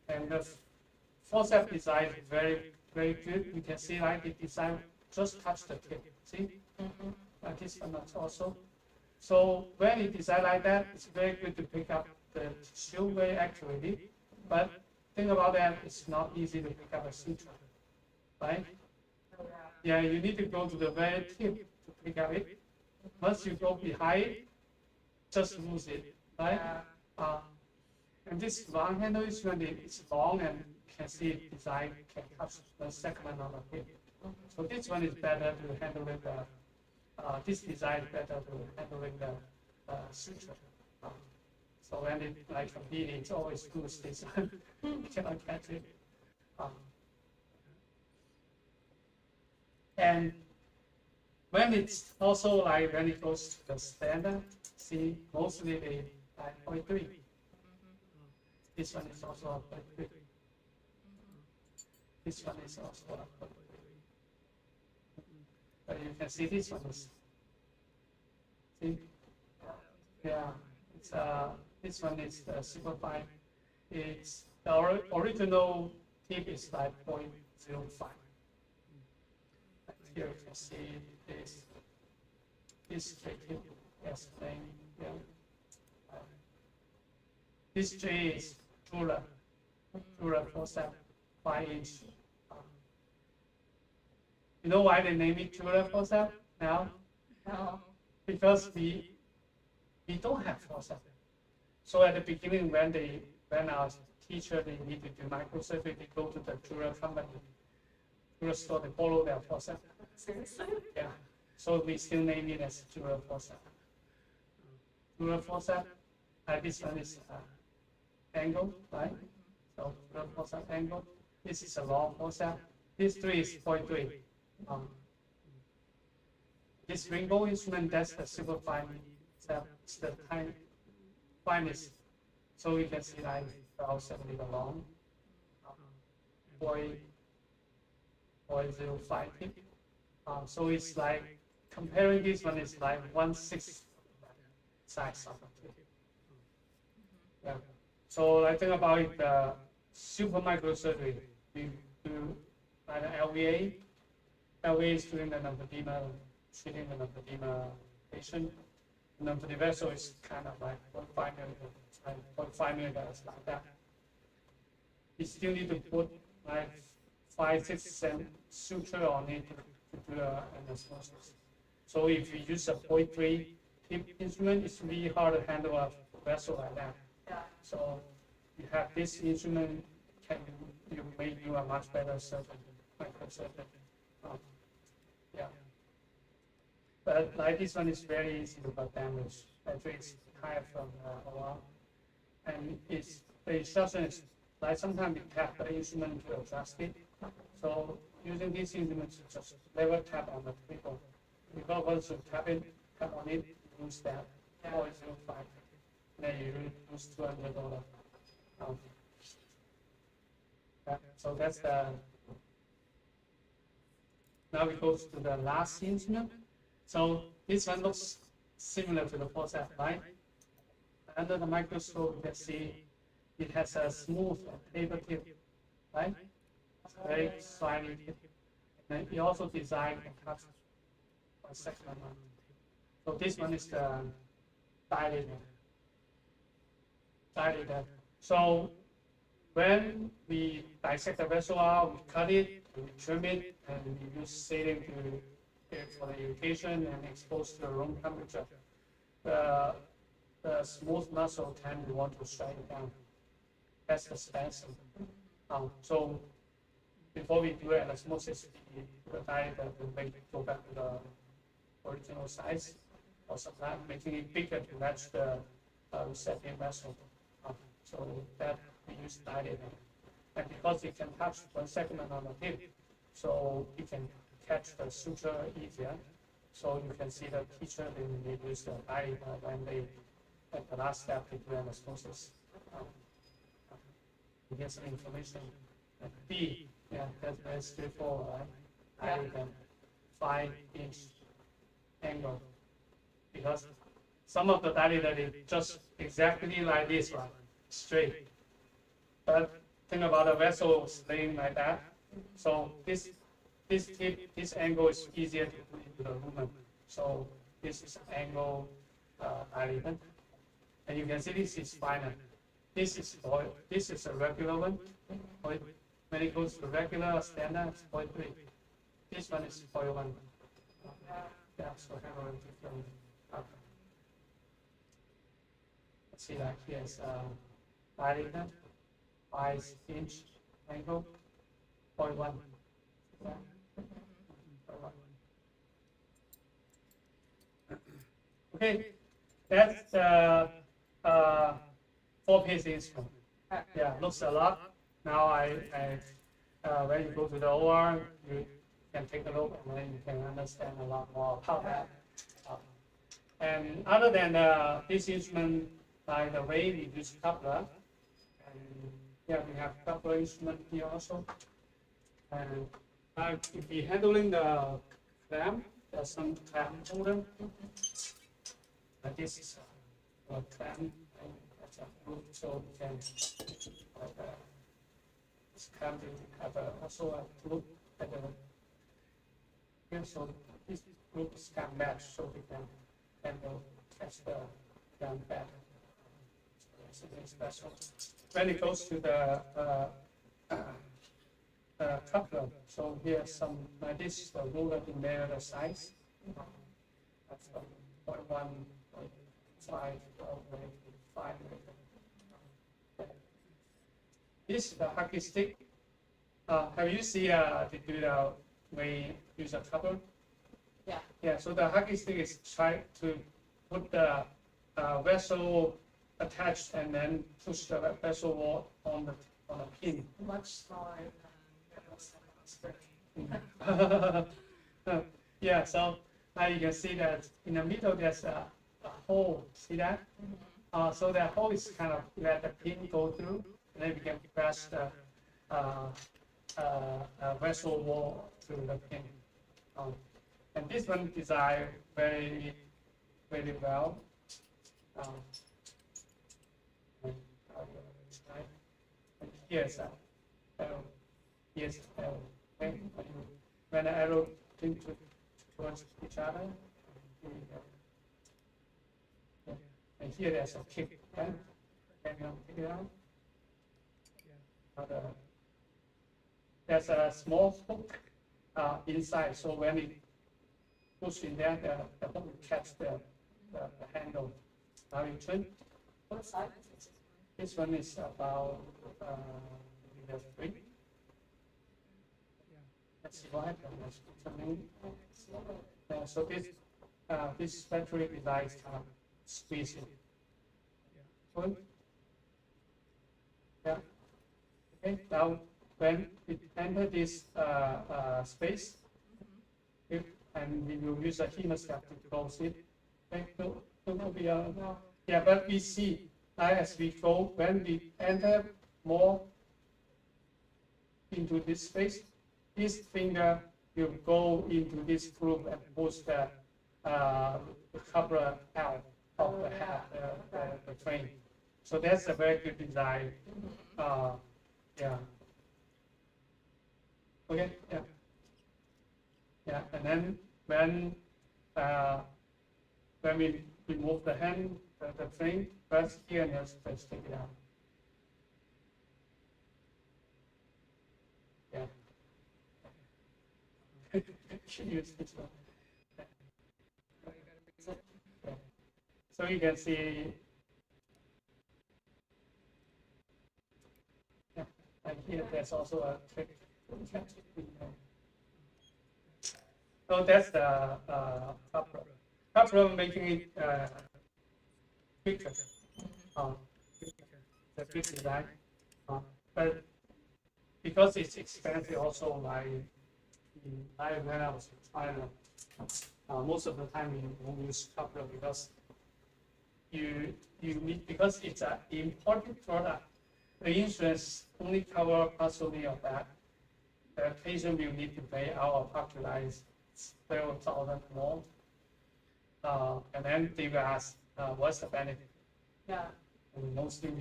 [SPEAKER 4] And the forceps design is very, very good. You can see like the design just touch the tip. See? Like this one also. So when you design like that, it's very good to pick up the tissue very accurately. But think about that, it's not easy to pick up a suture, right? Yeah, you need to go to the very tip to pick up it. Once you go behind it, just lose it, right? And this round handle is when it's long and you can see it design can touch the segment of the hip. So this one is better to handling this design is better to handling the suture. So when it like completely, it's always lose this one. You cannot catch it. And when it's also like when it goes to the standard, see mostly they like 0.3. This one is also a 0.3. This one is also a 0.3. But you can see this one is, see, yeah, it's this one is super fine. It's the original tip is like 0.05. Here you can see this tip is playing, yeah. This J is Tura forceps, 5-inch. You know why they name it Tura forceps now?
[SPEAKER 2] No.
[SPEAKER 4] Because we don't have forceps. So at the beginning, when our teacher they need to do microsurgery, they go to the Tura company, Tura store, they follow their forceps.
[SPEAKER 2] Seriously?
[SPEAKER 4] Yeah. So we still name it as Tura forceps. Tura forceps, This one is angle, right? So the forceps angle. This is a long forceps. This 3 is 0.3. This rainbow instrument, that's the super fine. It's the tiny finest. So you can see like about 7 meter long, 0.05 tip. So it's like comparing this one is like 1/6 size of the tip. Yeah. So I think about it, super microsurgery. We do like an LVA. LVA is doing the lymphedema, treating the lymphedema patient. And for the vessel is kind of like 0.5 millimeters, like 0.5 millimeters like that. You still need to put like 5-6 cent suture on it to do an anastomosis. So if you use a 0.3 tip instrument, it's really hard to handle a vessel like that. So you have this instrument, you make you a much better surgeon, microsurgeon. Yeah. But like this one is very easy to cut damage. Actually, it's higher from OR. And the instruction is like sometimes we tap the instrument to adjust it. So using this instrument, just never tap on the table. Because once you tap on it, you lose that 0.05. Then you lose $200. So that's the. Now we go to the last instrument. So this one looks similar to the forceps, right? Under the microscope, you can see it has a smooth and taper tip, right? Very slimy tip. And then it also designed and cut a second one. So this one is the dilator. So when we dissect the vessel out, we cut it, we trim it, and we use saline for the irritation and expose to the room temperature. The smooth muscle tend to want to shut it down. That's the spasm. So before we do anastomosis, we put a diet that will make it go back to the original size, or sometimes making it bigger to match the receptive vessel. So that we use diet. And because it can touch one segment on the tip, so it can catch the suture easier. So you can see the teacher, they use the diet when they, at the last step, they do anastomosis. You get some information. And B, yeah, that's very straightforward, right? I can 5-inch angle. Because some of the dilator is just exactly like this one, straight. But think about a vessel laying like that. So this tip, this angle is easier to put into the lumen. So this is angle dilator. And you can see this is final. This is a regular one. When it goes to regular standard, it's 0.3. This one is 0.1. Yeah, so kind of different. Let's see, like here's dilator, 5-inch angle, 0.1. Yeah. Okay, that's the 4-piece instrument. Yeah, looks a lot. Now when you go to the OR, you can take a look and then you can understand a lot more about that. And other than this instrument, like the way we use coupler, and yeah, we have coupler instrument here also. And if we're handling the clamp, there's some clamp holder. This is a clamp, that's a group, so we can this clamp have also a group at the here, so this group is can match, so we can handle test the clamp back. So it's special. When it goes to the coupler, so here's some like this is the ruler in there, the size. That's 0.1, 0.5, 5. This is the hockey stick. Have you seen the way use a coupler?
[SPEAKER 2] Yeah.
[SPEAKER 4] Yeah. So the hockey stick is trying to put the vessel attach and then push the vessel wall on the pin.
[SPEAKER 3] Much smaller
[SPEAKER 4] Yeah, so now you can see that in the middle there's a hole. See that? So that hole is kind of let the pin go through, and then we can press the vessel wall through the pin. And this one designed very, very well. And here's arrow. Here's arrow. When the arrow points towards each other, and here there's a kick. Can you pick it out? There's a small hook inside, so when it push in there, the hook will catch the handle. Now you turn.
[SPEAKER 3] What size is this one?
[SPEAKER 4] This one is about 3. Let's see what happens. So this battery device can squeeze it. Good. Yeah. Okay. Now when it enter this space, and we will use a hemostat to close it. Okay. Yeah, but we see as we go, when we enter more into this space, this finger will go into this groove and push the cover out of the frame. So that's a very good design. Yeah. Okay. Yeah. Yeah. And then when we remove the hand, the frame, press here and just take it out. Yeah. Use this one. Yeah. So you can see. Yeah. And here there's also a trick. So that's the copper making it quicker. The quick design. But because it's expensive, also when I was in China, most of the time you won't use copper because you need, because it's an imported product. The insurance only cover partially of that. The patient will need to pay out of pocket like $12,000 more. And then they will ask, what's the benefit?
[SPEAKER 3] Yeah.
[SPEAKER 4] And mostly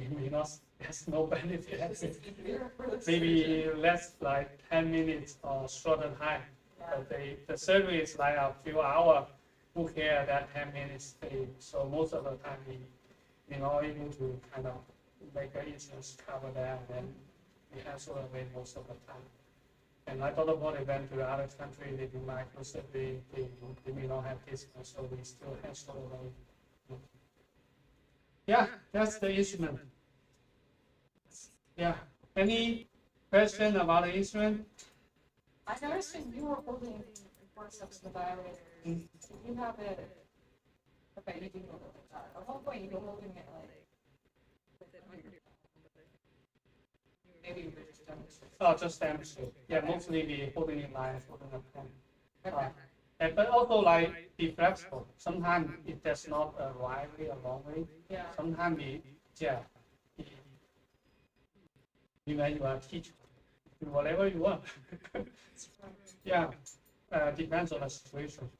[SPEAKER 4] there's no benefit. Maybe less like 10 minutes or shorter time.
[SPEAKER 3] Yeah.
[SPEAKER 4] But the surgery is like a few hours. Who care that 10 minutes stay? So most of the time we're not able to kind of make an insurance cover that, and then we hassle away most of the time. And like other body went to other country, they do microsurgery, they may not have this, so we still hassle away. Yeah, that's the instrument. Yeah. Any question about the instrument?
[SPEAKER 2] I noticed that you were holding forceps in the dilator.
[SPEAKER 4] Mm.
[SPEAKER 2] You have it. Okay, you do hold it like that. At one point, you were holding it like. Maybe you were just demonstrating.
[SPEAKER 4] Oh, just demonstrate. Yeah, mostly we holding it like holding a pen.
[SPEAKER 2] Okay.
[SPEAKER 4] But also like be flexible. Sometimes it does not a right way, a long way.
[SPEAKER 2] Yeah.
[SPEAKER 4] Sometimes when you are a teacher, do whatever you want. Yeah, depends on the situation.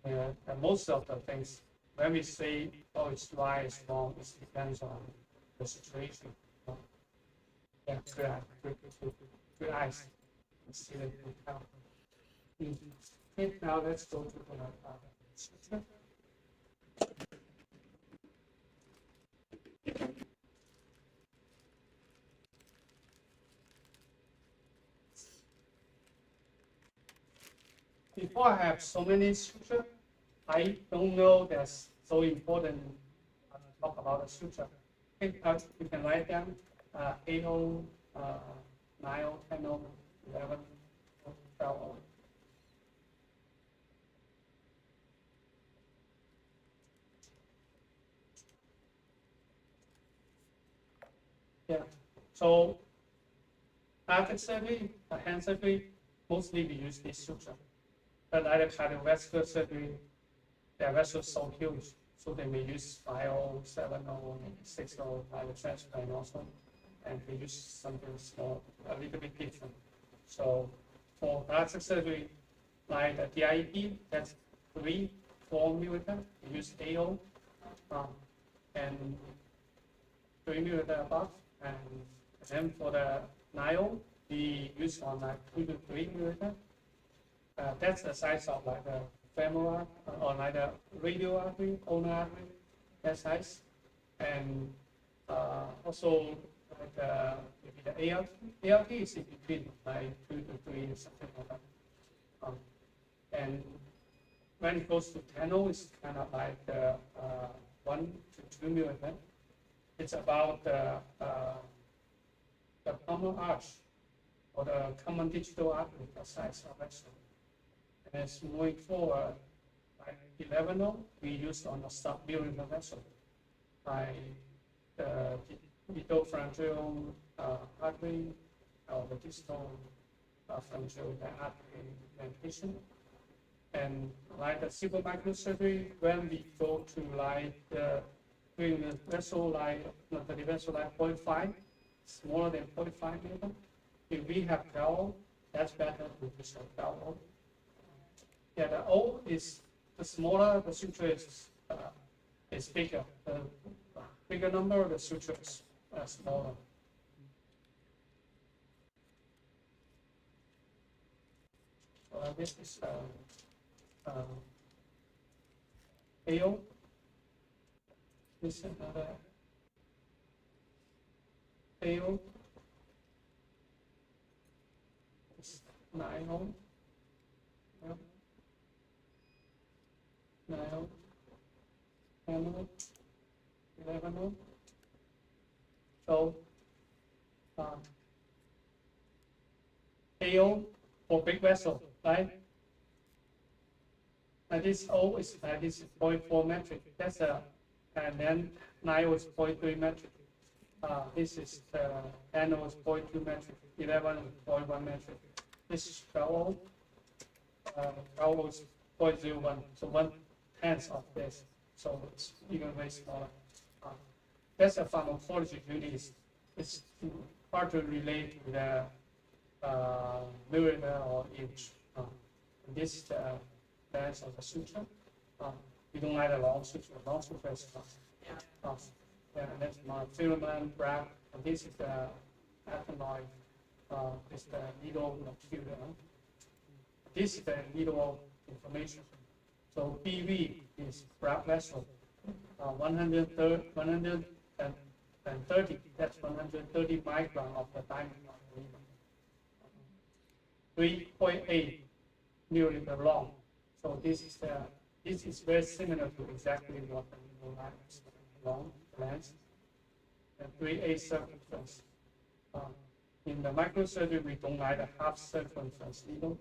[SPEAKER 4] And most of the things, when we say, oh, it's right, it's wrong, it depends on the situation. Yeah, good eyes. See that you can help. Okay, now let's go to the Before I have so many suture, I don't know that's so important to talk about the suture. Okay, you can write down 8-0, 9-0, 10-0, 11, 12-0. Yeah. So plastic surgery, hand surgery, mostly we use this suture. But like the cardiovascular surgery, their vessels so huge, so they may use 5O, 7O, 6O, like transplant also, and we use something small, a little bit different. So for plastic surgery, like the DIEP, that's 4 millimeter, we use AO, and 3 millimeter above, and then for the NIO, we use on like 2 to 3 millimeter. That's the size of like the femoral or like the radial artery, ulnar artery, that size. And also like maybe the ALT. ALT is in between like 2 to 3 or something like that. And when it goes to 10O, it's kind of like 1 to 2 millimeter. It's about the common arch or the common digital artery, the size of vessel. And as moving forward, like 11O, we use on the submural vessel, like the midopharyngeal artery or the distal pharyngeal artery implantation. And like the simple microsurgery, when we go to like the vessel like the vessel like 0.5, smaller than 0.5 millimeter. If we have 12, that's better to use 12O. Yeah, the O is the smaller the suture is bigger. The bigger number of the sutures are smaller. This is AO. This is another AO. It's 9O. 9O. 10O. 11O. So AO for big vessel, right? And this O is this is 0.4 metric. That's and then 9O is 0.3 metric. This is the NO is 0.2 metric. 11 is 0.1 metric. This is 12O. 12O is 0.01. So 1/10 of this. So it's even way smaller. That's a pharmacology really it's hard to relate to the millimeter or inch. This is the length of the suture. We don't like a long suture. Long suture is yeah, that's my filament wrap. And this is the athenoid. It's the needle material. This is the needle information. So BV is wrap vessel. 130. That's 130 micron of the diameter of the needle. 3.8 millimeter long. So this is very similar to exactly what the needle is long length and 3/8 circumference. In the microsurgery, we don't like a half circumference needle.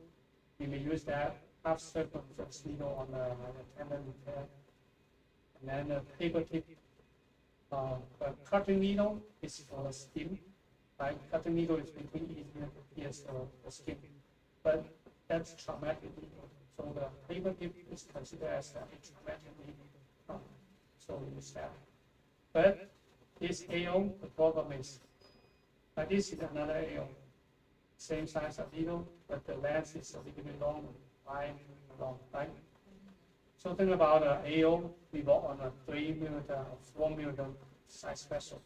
[SPEAKER 4] We may use that half circumference needle on the tendon repair. And then the paper tip. The cutting needle is for the skin. Right? Cutting needle is really easier to pierce the skin. But that's traumatic needle. So the paper tip is considered as a traumatic needle. So we use that. But this AO, the problem is, this is another AO. Same size of needle, but the length is a little bit longer, 5 long, right? So think about AO, we work on a 3 millimeter or 4 millimeter size vessel.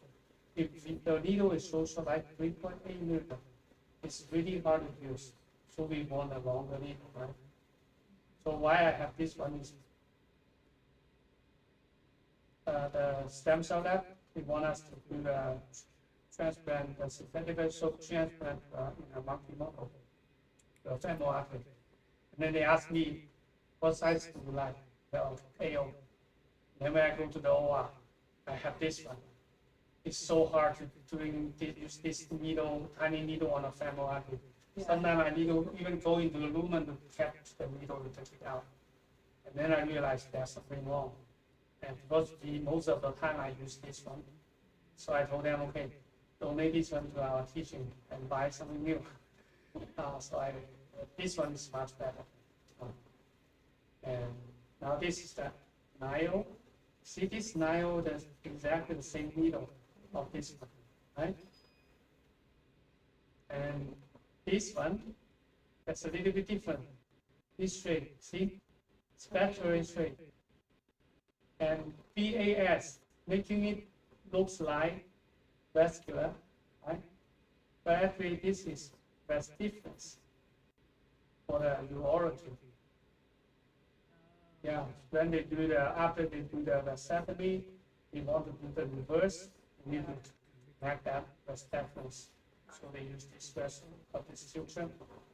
[SPEAKER 4] If the needle is so short, like 3.8 millimeter, it's really hard to use. So we want a longer needle, right? So why I have this one is the stem cell lab, they want us to do the transplant, the synthetic vessel transplant in a monkey model, the femoral artery. And then they ask me, what size do you like? The AO. Then when I go to the OR, I have this one. It's so hard to use this needle, tiny needle on a femoral artery. Sometimes I need to even go into the lumen to catch the needle to take it out. And then I realized there's something wrong. And because most of the time I use this one. So I told them, okay, donate this one to our teaching and buy something new. This one is much better. And now this is the Nile. See this Nile, that's exactly the same needle of this one, right? And this one, that's a little bit different. This straight, see? It's very straight. And BAS, making it looks like vascular, right? But actually this is vas deferens for the urology. Yeah, when they do after they do the vasectomy, they want to do the reverse, you need to make that vas deferens. So they use this vessel of this suture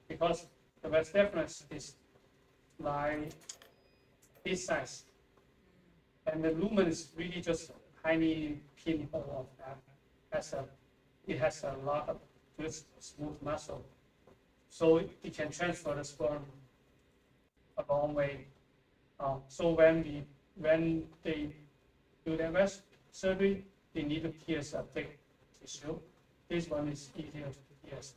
[SPEAKER 4] because the vas deferens is like this size. And the lumen is really just a tiny pinhole of that. It has a lot of good smooth muscle. So it can transfer the sperm a long way. So when they do the breast surgery, they need to pierce a thick tissue. This one is easier to pierce.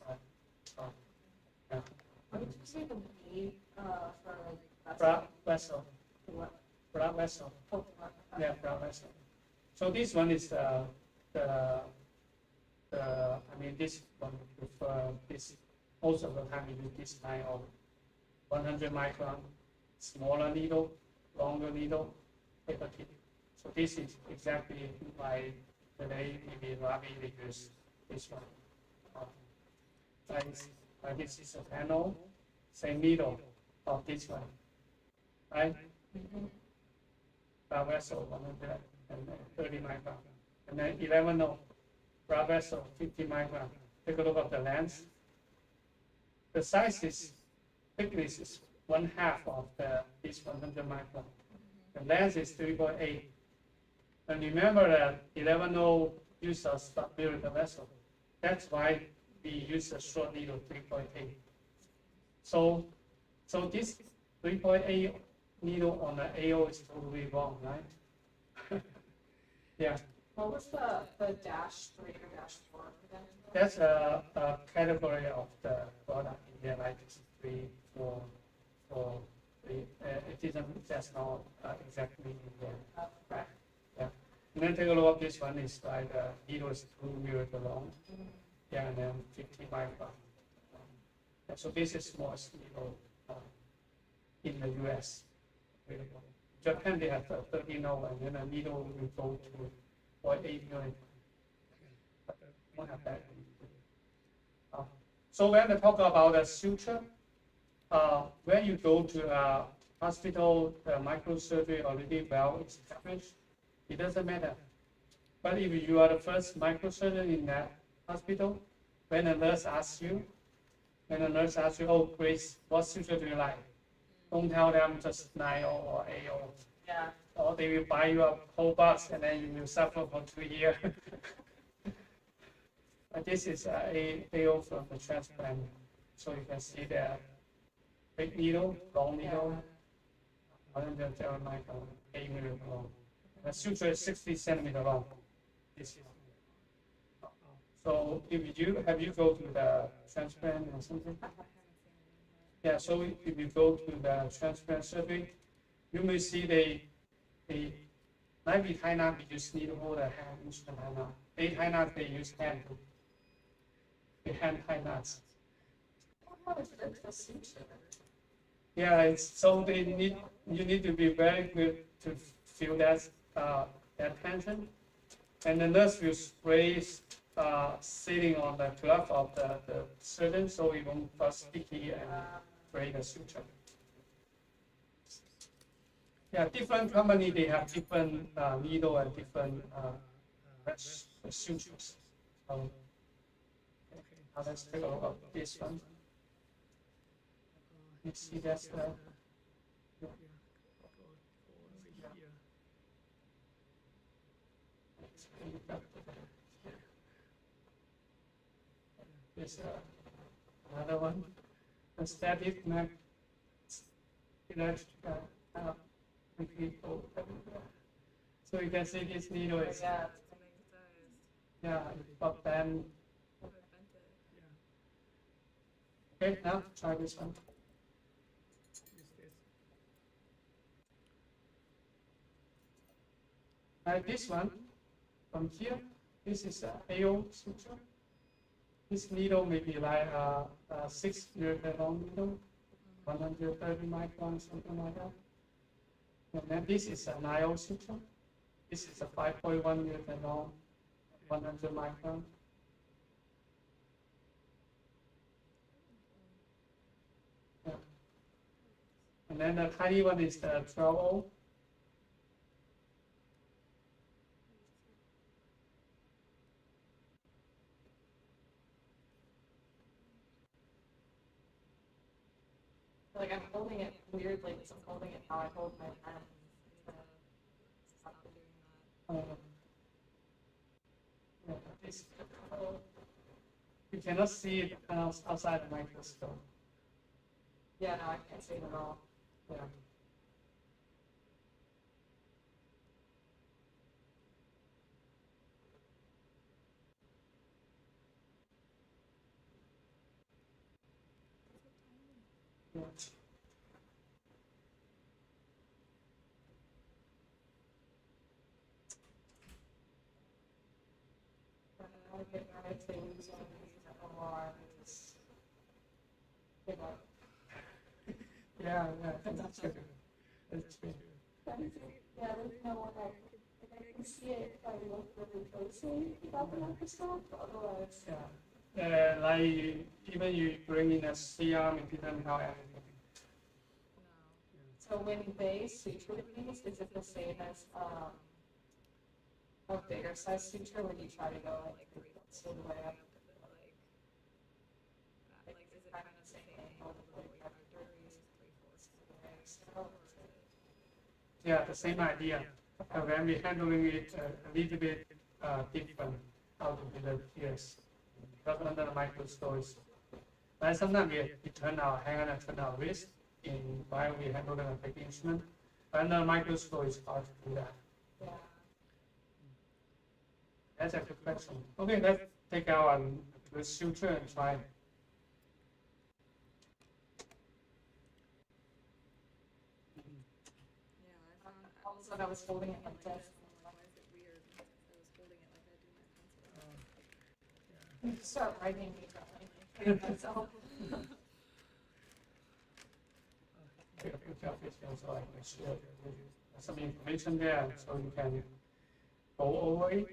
[SPEAKER 4] Yeah.
[SPEAKER 2] What did you say the name for like
[SPEAKER 4] Blood vessel.
[SPEAKER 2] what?
[SPEAKER 4] Blood vessel.
[SPEAKER 2] Oh, what?
[SPEAKER 4] Yeah, blood vessel. So this one is I mean this one with this most of the time we use this kind of 100 micron, smaller needle, longer needle, paper tip. So this is exactly why today maybe Ravi they use this one. This is a panel, same needle of this one, right? Blood vessel 130 micron, and then 11 blood vessel 50 micron. Take a look at the lens. The size is thickness is 1/2 of this 100 micron. The lens is 3.8. And remember that 11 use a spherical vessel. That's why we use a short needle 3.8. So this 3.8 needle on the AO is totally wrong, right? Yeah.
[SPEAKER 2] What was the dash 3 or dash 4 for them?
[SPEAKER 4] That's a category of the product in there, like 3, 4, 3. It isn't just not exactly in there. Right. Yeah. And then take a look at this one. Is like the needle is 2 millimeter long. Yeah, and then 50 micron. So this is smallest needle in the US. Japan they have 30 and then a needle will go to 0.8 millimeter. Won't have that. So when they talk about the suture, when you go to a hospital, the microsurgery already well established, it doesn't matter. But if you are the first microsurgeon in that hospital, when a nurse asks you, oh Grace, what suture do you like? Don't tell them just NIO or AO.
[SPEAKER 2] Yeah.
[SPEAKER 4] Or they will buy you a whole box and then you will suffer for 2 years. This is AO from the transplant. So you can see the big needle, long needle, 107 micron, 8 millimeter long. The suture is 60 centimeter long. This is. So if you go to the transplant or something? Yeah, so if you go to the transplant surgery, you may see they maybe Thailand we use needle holder hand instrument Thailand. Thailand they use hand. They hand tie nuts. Yeah, so you need to be very good to feel that tension, and the nurse will spray sitting on the glove of the surgeon so it won't get sticky and break the suture. Yeah, different company they have different needle and different sutures. So, now let's take a look at this one. You see that's the There's another one, a static mag electrical so you can see this needle is Yeah, it got bent.
[SPEAKER 3] Oh, it bent it.
[SPEAKER 4] Okay, now try this one. This one, from here, this is a AO suture. This needle may be like a 6 millimeter long needle, 130 microns, something like that. And then this is an IO suture. This is a 5.1 millimeter long, 100 micron. Yeah. And then the tiny one is the 12O.
[SPEAKER 2] Like I'm holding it weirdly, so I'm holding it how I hold my pen.
[SPEAKER 3] Stop doing that.
[SPEAKER 4] This, you cannot see it outside the microscope.
[SPEAKER 2] Yeah, no, I can't see it at all.
[SPEAKER 4] Yeah. Yeah.
[SPEAKER 2] I get right to use one of these at OR. It's, you know,
[SPEAKER 4] Yeah, that's good. That's good.
[SPEAKER 2] yeah, there's no one like, I can see it if I look really closely without the microscope, otherwise.
[SPEAKER 4] Yeah. Like even you bring in a C-arm, it didn't help anything.
[SPEAKER 2] So when they suture these, is it the same as a bigger size suture when you try to go like 3/4 of the way up?
[SPEAKER 3] Like, is it kind of the same angle as the way factories, 3/4 of the way, or is it?
[SPEAKER 4] Yeah, the same idea. When we're handling it a little bit different how to do the pierce. Because under the microscope, like sometimes we turn our hand and turn our wrist in while we handle the big instrument. But under the microscope, it's hard to do that.
[SPEAKER 2] Yeah.
[SPEAKER 4] That's a good question. Okay, let's take out the suture and try.
[SPEAKER 3] Yeah, I found
[SPEAKER 2] All of a sudden I was holding it like this.
[SPEAKER 3] why is it weird? Because I was holding it like I do my pencil.
[SPEAKER 2] You start writing differently. Myself.
[SPEAKER 4] Take a picture of it so I can share some information there so you can go over it.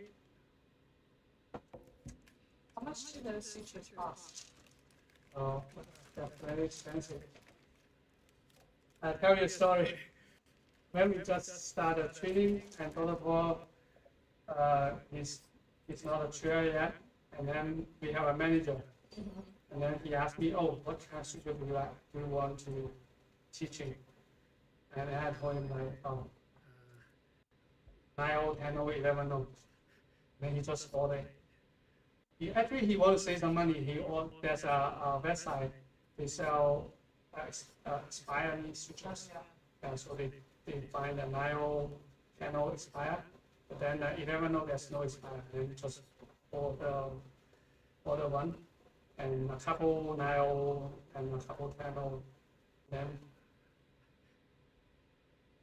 [SPEAKER 2] How much do those sutures cost?
[SPEAKER 4] That's very expensive. I'll tell you a story. When we just started training, and protocol is not a chair yet, and then we have a manager, and then he asked me, "Oh, what kind of suture do you like? Do you want to teaching?" And I told him like, 9, 10, 11, no. Then he just bought it. He wants to save some money. There's a website, they sell expired sutures. And so they find a 9, 10 expire, but then 11 there's no expire. Then you just order one, and a couple 9 and a couple 10. Then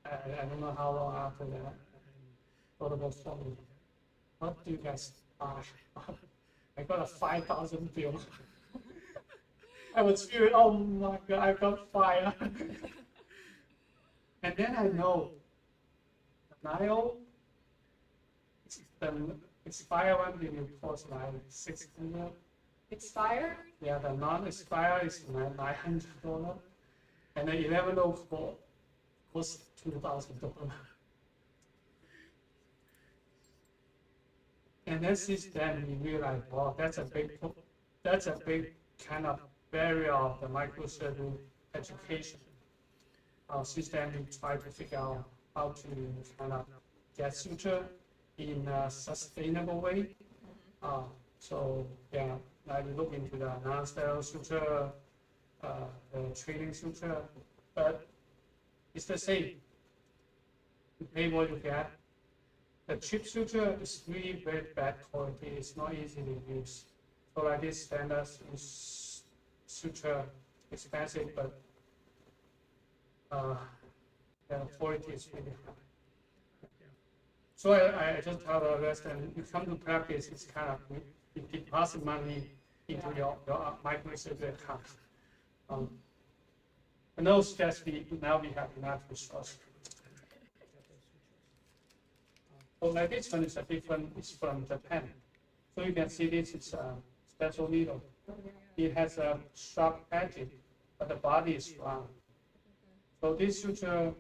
[SPEAKER 4] I don't know how long after that. Protocol told me, "What do you guys buy?" I got a 5,000 bill. I was feeling, oh my god, I got fired. And then I know the Nile, the expired one will cost like 600.
[SPEAKER 2] Expired?
[SPEAKER 4] Yeah, the non-expired is $900, and the 11 costs $2,000. And then since then we realized, wow, that's a big kind of barrier of the microsurgery education. Since then we try to figure out how to kind of get suture in a sustainable way. So yeah, I look into the non-sterile suture, the training suture, but it's the same. You pay what you get. the chip suture is really very bad quality. It's not easy to use. So like this standard suture, expensive, but the quality is really high. So I just tell the resident, you come to practice, it's kind of, you deposit money into your microsurgery account. And those just now we have enough resources. So like this one is a different, it's from Japan. So you can see this is a special needle. It has a sharp edge, but the body is round. So this suture,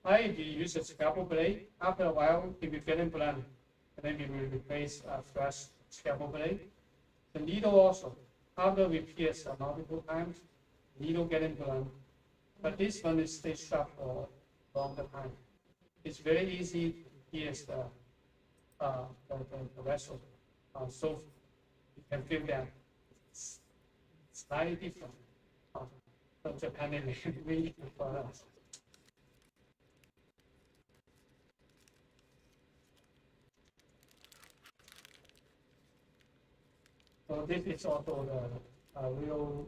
[SPEAKER 4] if you use a scalpel blade, after a while, if you get it blunt, and then you will replace a fresh scalpel blade. The needle also, after we pierce multiple times, needle getting blunt. But this one is stay sharp for a longer time. It's very easy to pierce the vessel. So you can feel that it's slightly different from Japan and really for us. So this is also the real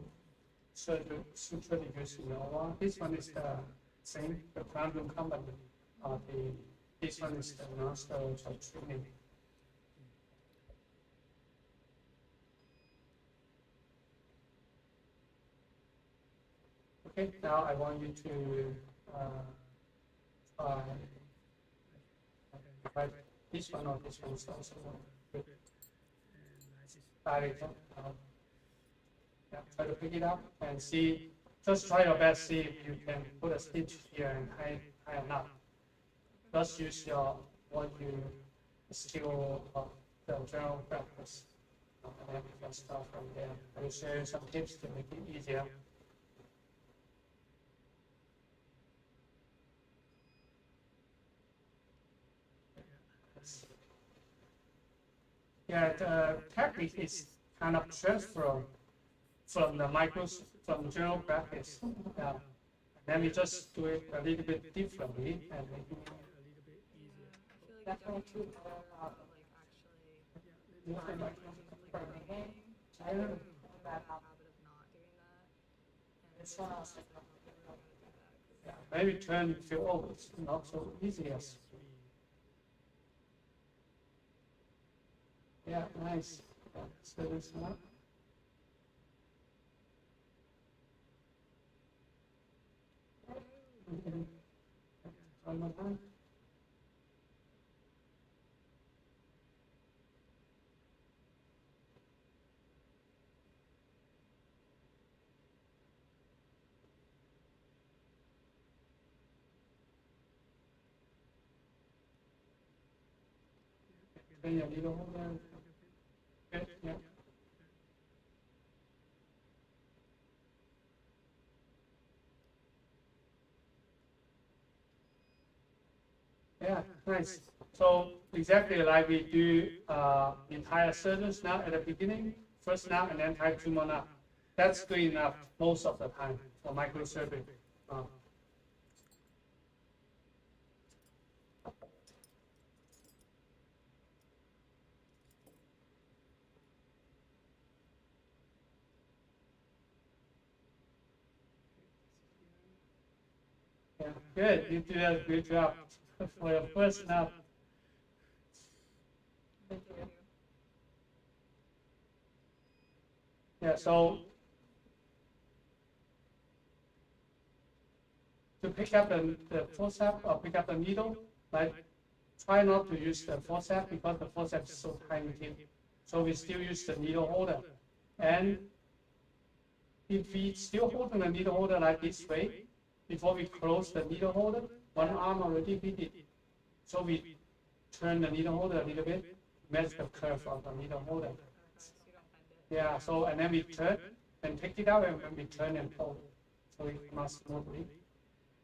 [SPEAKER 4] suture used in Nova. This one is the same, the Quantum company. This one is the master training. Okay, now I want you to try this one or this one is also good. Try to pick it up and see, just try your best, see if you can put a stitch here and tie a knot. Just use what you skill of the general practice. And then you can start from there. I will share you some tips to make it easier. Yeah, the technique is kind of transferred from the from general practice. Yeah. And then we just do it a little bit differently and make it
[SPEAKER 3] Definitely too like actually that habit of not doing that. It's one else.
[SPEAKER 4] yeah, maybe turn feel, oh, it's not so easy as. Yeah, nice. Yeah, so this one. One more time. Then you need a whole lot. Good, yeah. Yeah, nice. So exactly like we do entire surgeons now at the beginning, first knot and then tie 2 more knots. That's good enough most of the time for microsurgery. Yeah, good. You did a good job for your first knot.
[SPEAKER 3] Thank you.
[SPEAKER 4] Yeah, so to pick up the forceps or pick up the needle, like try not to use the forceps because the forceps is so tiny. So we still use the needle holder. And if we still holding the needle holder like this way, before we close the needle holder, one arm already hit it. So we turn the needle holder a little bit, match the curve of the needle holder. Yeah, so and then we turn and take it out and then we turn and pull. So it comes smoothly.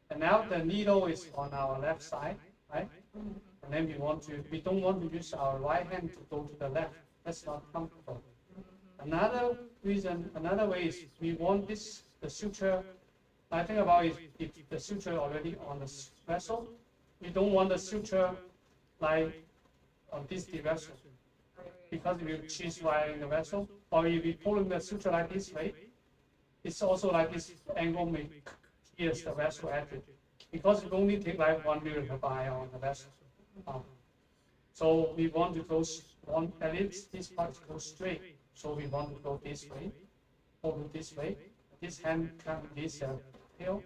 [SPEAKER 4] And now the needle is on our left side, right? And then we don't want to use our right hand to go to the left. That's not comfortable. Another way is we want the suture. I think about if the suture already on the vessel, we don't want the suture like on this direction. Because if you choose wiring the vessel, or if you pull the suture like this way, it's also like this angle may pierce the vessel edge. Because it only take like 1 millimeter by on the vessel. So we want to go at least this part goes straight. So we want to go this way, over this way. This hand come this tail,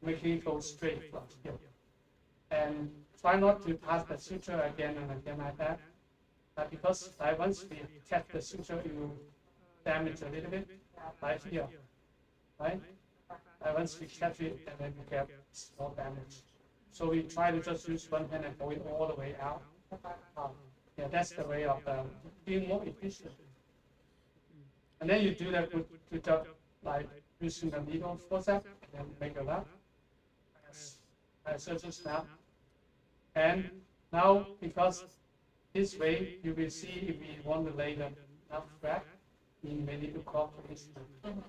[SPEAKER 4] making it go straight from here. And try not to pass the suture again and again like that. Because once we catch the suture, it will damage a little bit, right here, right? Once we catch it, and then we get small damage. So we try to just use one hand and go it all the way out. Yeah, that's the way of being more efficient. And then you do that with like using the needle forceps and then make a lap, a certain snap. And now, because this way, you will see if we want to lay the nut back, we may need to cross for this. And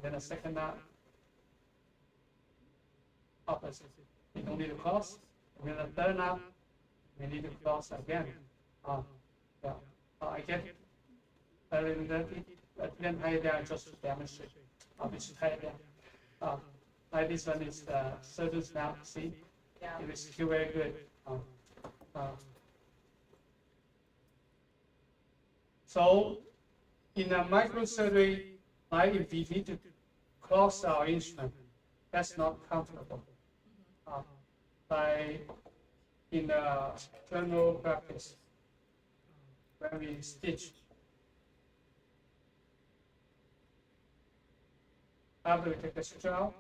[SPEAKER 4] then a second nut, opposite. We don't need to cross. And then the third nut, we need to cross again. Yeah. I get a little bit, then tie it down just to demonstrate. We should tie it down. Like this one is the certain snap, see?
[SPEAKER 2] Yeah.
[SPEAKER 4] It is still very good. So in a microsurgery, like if we need to close our instrument, that's not comfortable. Like in the general practice, when we stitch, after we take the suture out,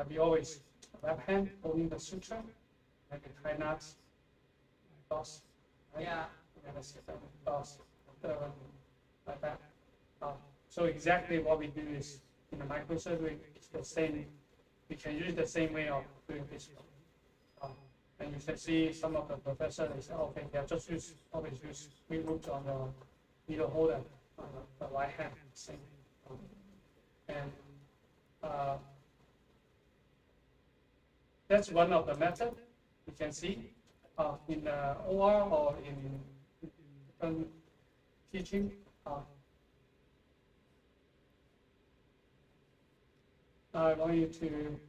[SPEAKER 4] we always left hand holding the suture, and we tie knots, cross, right?
[SPEAKER 2] Yeah.
[SPEAKER 4] And cross, like that. So exactly what we do is in the microsurgery, it's the same. We can use the same way of doing this. And you can see some of the professors, they say, okay, yeah, just always use three loops on the needle holder on the right hand. Same. And that's one of the methods you can see in the OR or in different teaching. I want you to,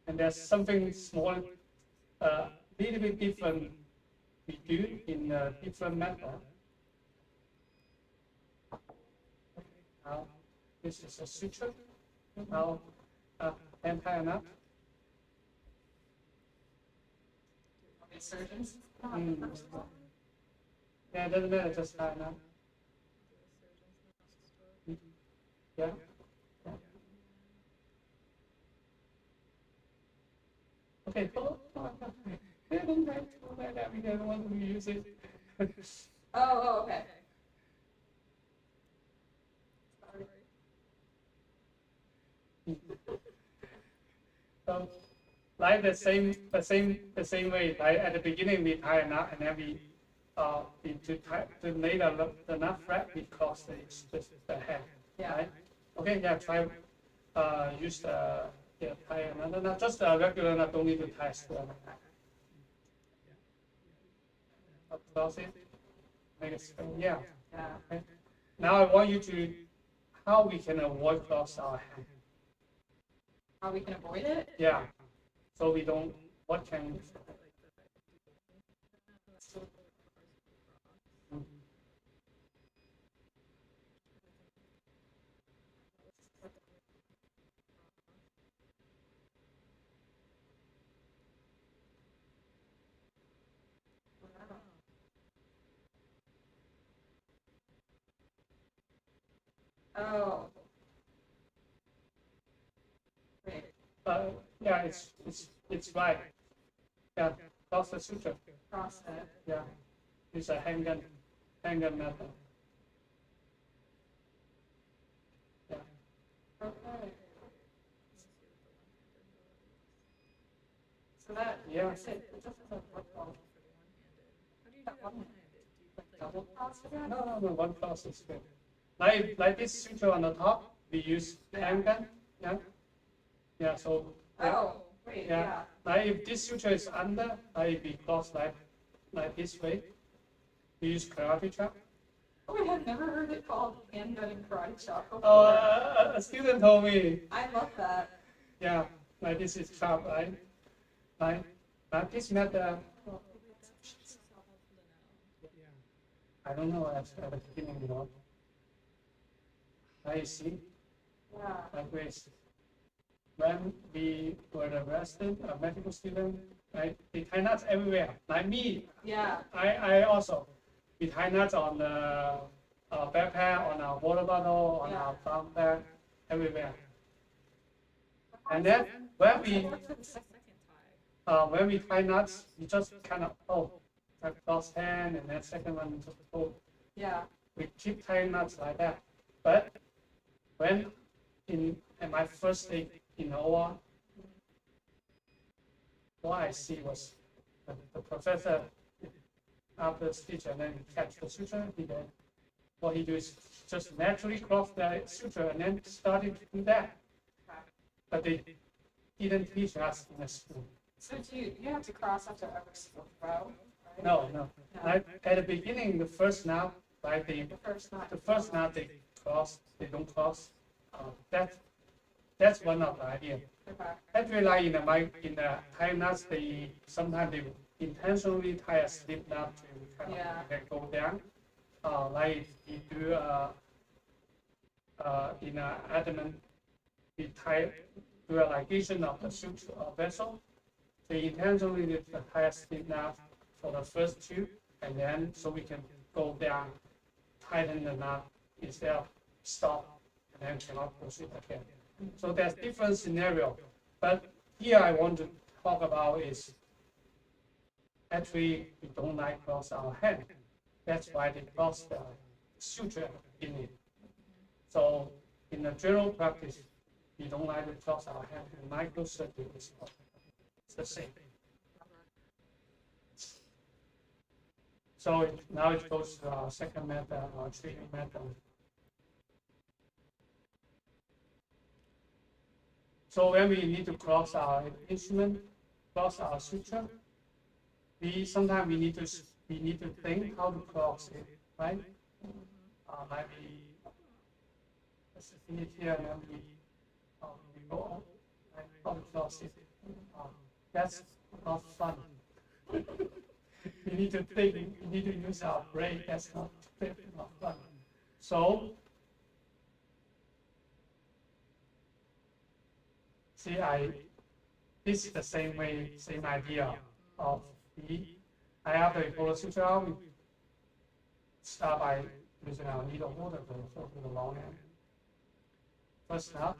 [SPEAKER 4] and there's something small, little bit different we do in a different method. Now, this is a suture. Now, hand tie enough.
[SPEAKER 2] Surgeons.
[SPEAKER 4] Yeah, it doesn't matter, just tie enough. Yeah. Okay, they don't have to let that, we don't want to use it.
[SPEAKER 2] Oh, okay.
[SPEAKER 4] So, like the same way. Like at the beginning, we tie a knot, and then we to lay the knot flat, we cross the head.
[SPEAKER 2] Yeah.
[SPEAKER 4] Right? Okay. Yeah. Try use the tie another knot. Just a regular knot. Don't need to tie square. Cross it. Make it straight. Yeah.
[SPEAKER 2] Yeah.
[SPEAKER 4] Okay. Now I want you to how we can avoid cross our hand.
[SPEAKER 2] How we can avoid it?
[SPEAKER 4] Yeah. So we don't. What can we?
[SPEAKER 2] Oh. Wait.
[SPEAKER 4] Yeah, it's right. Yeah, cross the suture.
[SPEAKER 2] Cross it.
[SPEAKER 4] Yeah, it's a handgun method. Yeah.
[SPEAKER 2] Okay. So that,
[SPEAKER 4] Yeah.
[SPEAKER 2] it doesn't look well. Double cross again?
[SPEAKER 4] No, one cross is good. Like this suture on the top, we use handgun. Yeah. Yeah. So. Yeah.
[SPEAKER 2] Oh. Wait,
[SPEAKER 4] Yeah. Like if this suture is under, it be crossed like this way. We use karate chop.
[SPEAKER 2] Oh, I have never heard it called handgun and karate chop before.
[SPEAKER 4] Oh, a student told me.
[SPEAKER 2] I love that.
[SPEAKER 4] Yeah, like this is chop, right? Like this method. I don't know at the beginning, you know. I see.
[SPEAKER 2] Yeah.
[SPEAKER 4] Like Grace. When we were arrested, a medical student, right? They tie nuts everywhere. Like me,
[SPEAKER 2] Yeah.
[SPEAKER 4] I also. We tie nuts on the backpack, on our water bottle, on our backpack, everywhere. And then when we tie nuts, we just kind of first hand and then second one just pull.
[SPEAKER 2] Yeah.
[SPEAKER 4] We keep tying nuts like that. But when in my first day in OR, what I see was the professor after the stitch and then catch the suture. What he do is just naturally cross the suture and then started to do that. But they didn't teach us in the school.
[SPEAKER 2] So you have to cross after every single row, right?
[SPEAKER 4] No. Like at the beginning, the first knot, right? The first knot they cross, they don't cross. That's one of the idea.
[SPEAKER 2] Okay.
[SPEAKER 4] Actually, like in the tie knots, sometimes they intentionally tie a slip knot to kind of go down. Like you do in an adamant, we do a ligation of the suture vessel. They intentionally tie a slip knot for the first two, and then so we can go down, tighten the knot instead of stop and then cannot proceed again. So there's different scenario, but here I want to talk about is actually we don't like cross our hand. That's why they cross the suture in it. So in the general practice, we don't like to cross our hand. And microsurgery is it's the same. So now it goes to our second method, our treatment method. So when we need to cross our instrument, cross our suture, sometimes we need to think how to cross it, right? Like let's finish here and then we go on, like how to cross it. That's not fun. We need to think, we need to use our brain. That's not fun. So see, this is the same way, same idea of after we pull the suture out, we start by using our needle holder to the long end. First knot,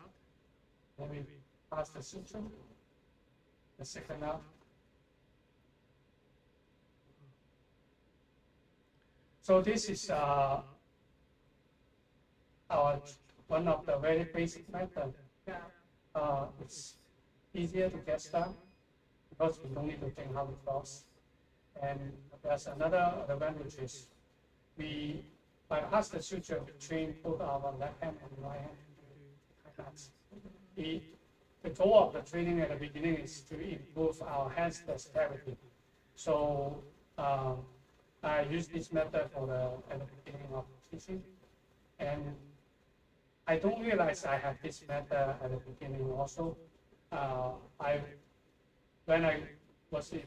[SPEAKER 4] then we pass the suture, the second knot. So this is our one of the very basic methods. It's easier to get started because we don't need to think how to cross. And there's another advantage is we bypass the suture between both our left hand and right hand. The goal of the training at the beginning is to improve our hands dexterity. So I use this method at the beginning of teaching, and I don't realize I have this method at the beginning also. When I was in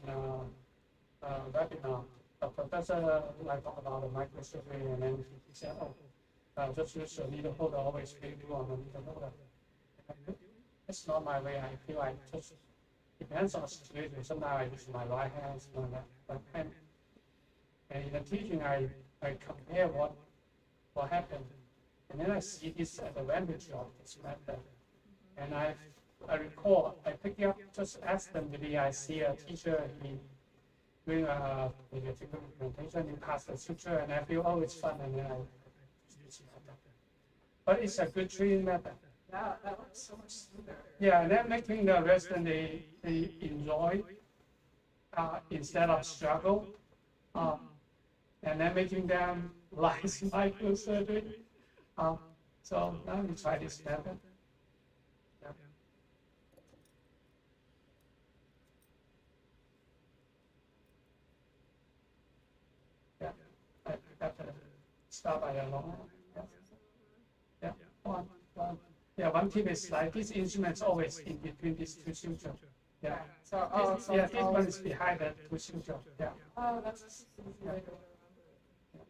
[SPEAKER 4] webinar, a professor talked about the microsurgery, and then he said, just use your needle holder, always feel on the needle holder. That's not my way. I feel like just depends on the situation. Sometimes I use my right hand, my left hand. And in the teaching, I compare what happened, and then I see this advantage of this method. And I recall, I pick up, just accidentally, I see a teacher, he doing a presentation, he passed the suture, and I feel, oh, it's fun, and then I use it. But it's a good training method.
[SPEAKER 2] Yeah, that looks so much smoother.
[SPEAKER 4] Yeah, and then making the resident they enjoy instead of struggle, and then making them like microsurgery. So now we try this method. Yeah. start by a long end. Yeah, one tip is like this instrument's always in between these two sutures. Yeah.
[SPEAKER 2] So,
[SPEAKER 4] This one is behind the two sutures. Yeah.
[SPEAKER 2] Oh, that's easy way to remember it.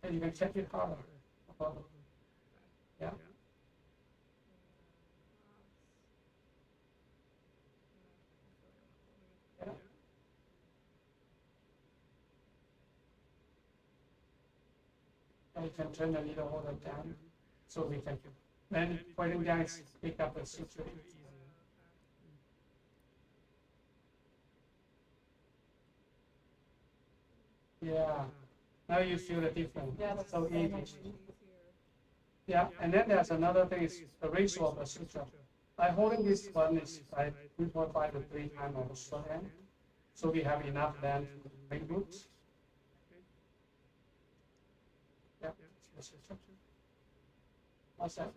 [SPEAKER 4] And you can check it harder. Yeah. Yeah. And you can turn the needle holder down, so we can, when pointing down, pick up the suture. Yeah. Now you feel the difference.
[SPEAKER 2] Yeah, that's
[SPEAKER 4] so
[SPEAKER 2] so
[SPEAKER 4] easy.
[SPEAKER 2] much easier.
[SPEAKER 4] Yeah, and then there's another thing is the ratio of the suture. By holding this one is like 3.5 to 3 times of the short end. So we have enough length to make roots. Yeah, the suture. What's that?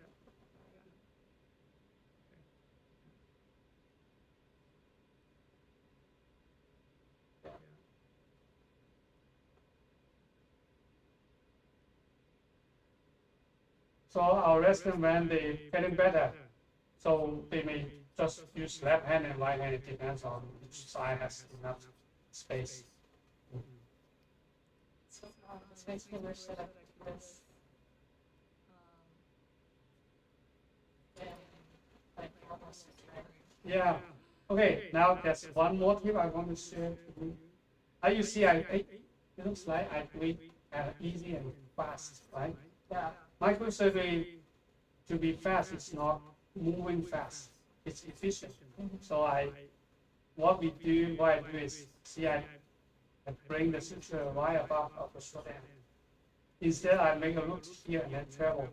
[SPEAKER 4] Yeah. So our resident, when they getting better, so they may just use left hand and right hand. It depends on which side has enough space.
[SPEAKER 2] So, this makes me wish that I could do this. Like almost a
[SPEAKER 4] Yeah. Okay. Now there's one more tip I want to share with you. You see, it looks like I do it easy and fast, right?
[SPEAKER 2] Yeah.
[SPEAKER 4] Microsurgery, to be fast, it's not moving fast. It's efficient. So what I do is, see, I bring the suture right above of the short end. Instead, I make a root here and then travel.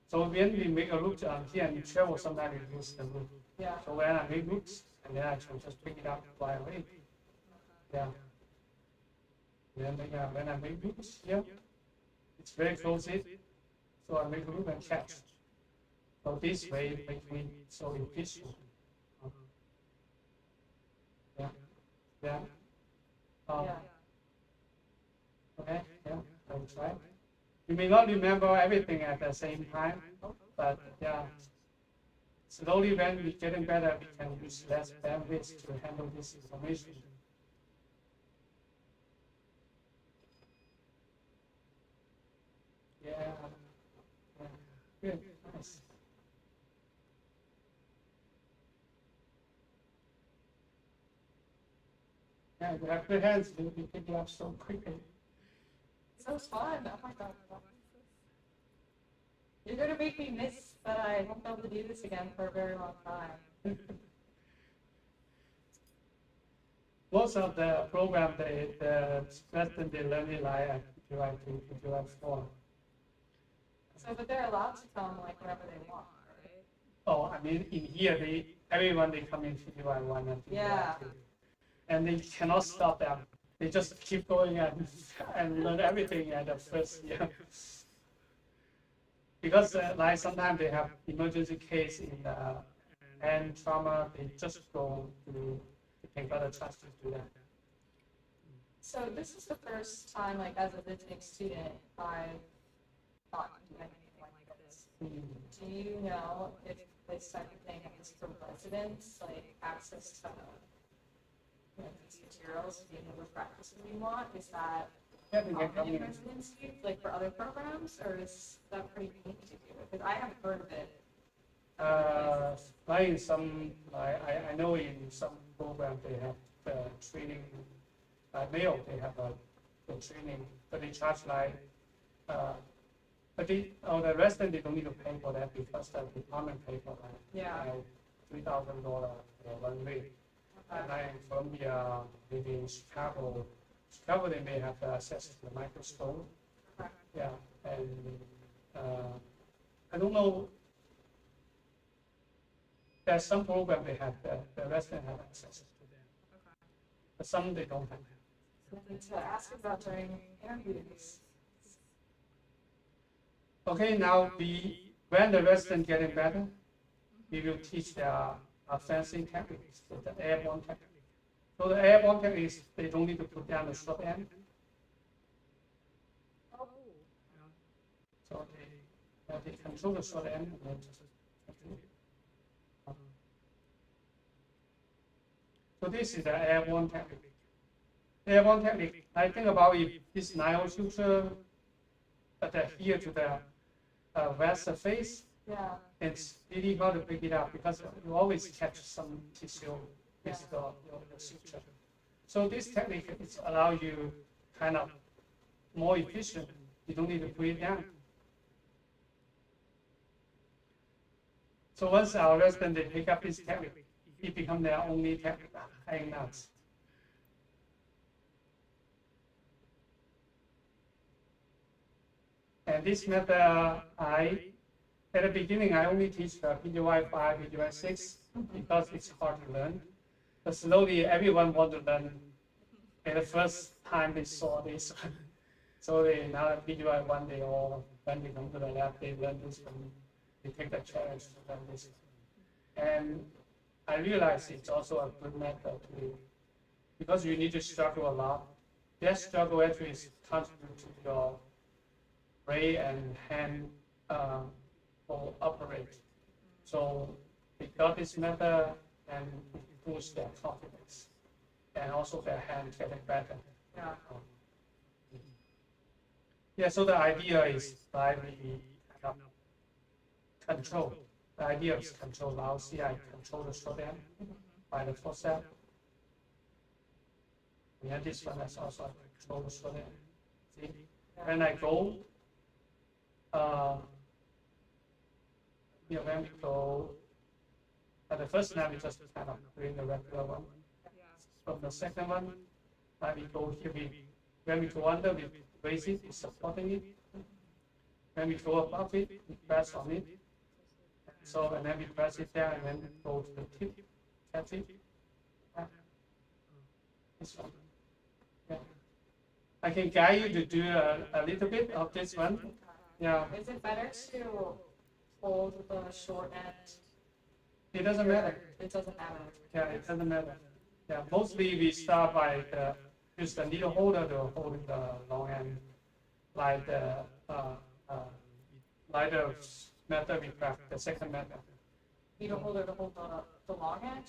[SPEAKER 4] So when we make a root here and travel, sometimes we lose the root.
[SPEAKER 2] Yeah.
[SPEAKER 4] So when I make roots, and then I can just pick it up right away. Yeah. Then when I make roots here, it's very close in. So I make a root and catch. So this way makes me so efficient. Yeah. Yeah.
[SPEAKER 2] Yeah.
[SPEAKER 4] Okay. Yeah. I will try. You may not remember everything at the same time, but yeah. Slowly, when we're getting better, we can use less bandwidth to handle this information. Yeah. Good. Nice. Yeah, you have good hands. You pick it up so quickly.
[SPEAKER 2] So fun. Oh my god. You're gonna make me miss that I won't be able to do this again for a very long time.
[SPEAKER 4] Most of the program, the students, they learn it like July 2, July 4.
[SPEAKER 2] So, but they're allowed to come like whenever they want, right?
[SPEAKER 4] Oh, I mean, in here, everyone, they come in July 1 and July 2. And they cannot stop them. They just keep going and learn everything at the first year. Because like sometimes they have emergency case in hand trauma, they just go to take other chance to do that.
[SPEAKER 2] So this is the first time, like as a visiting student, I've gotten to do anything like this. Do you know if this type of thing is for residents, like access to these materials, being able to practice what you want? Is that common in residency, like for other programs, or is that pretty unique to do? Because I haven't heard of it.
[SPEAKER 4] Like in some, I know in some programs they have training. Male, they have the training, but they charge like. But the resident, they don't need to pay for that because the department pay for that.
[SPEAKER 2] Yeah.
[SPEAKER 4] $3,000 for 1 week. And I am from maybe in Chicago. Chicago, they may have access to the microscope.
[SPEAKER 2] Okay.
[SPEAKER 4] Yeah, and I don't know. There's some program they have the resident have access to them, but some they don't have.
[SPEAKER 2] Something to ask about during interviews.
[SPEAKER 4] Okay, now when the resident getting better, we will teach their fancy techniques, the airborne technique. So the airborne techniques, they don't need to put down the short end. So they control the short end and then just so this is the airborne technique. Airborne technique, I think about if this nylon suture adhere to the wet surface,
[SPEAKER 2] Yeah.
[SPEAKER 4] it's really hard to pick it up because you always catch some tissue with the suture. So this technique is allow you kind of more efficient. You don't need to put it down. So once our residents they pick up this technique, it becomes their only technique, tying knots. And this method, at the beginning, I only teach PGY 5, PGY 6 because it's hard to learn. But slowly, everyone wants to learn. And the first time they saw this, so they now at PGY 1, they all, when they come to the lab, they learn this one. They take the challenge to learn this. And I realize it's also a good method because you need to struggle a lot. That struggle actually is contribute to your brain and hand will operate. So they got this method and it boosts their confidence and also their hand getting better.
[SPEAKER 2] Yeah.
[SPEAKER 4] Yeah, so the idea is by the control. The idea is control. Now see I control the short end by the forcep. And this one is also control the short end. See? When I go when we go, the first time we just kind of doing the regular one. From the second one, we go here, when we go under, we raise it, we supporting it. When we go above it, we press on it. So, and then we press it down and then go to the tip, catch it. This one. Yeah. I can guide you to do a little bit of this one. Yeah.
[SPEAKER 2] Is it better to hold the short end?
[SPEAKER 4] It doesn't matter.
[SPEAKER 2] It doesn't matter.
[SPEAKER 4] Yeah, it doesn't matter. Yeah, mostly we start by use the needle holder to hold the long end, like the method we practice, the second method.
[SPEAKER 2] Needle holder to hold the long end?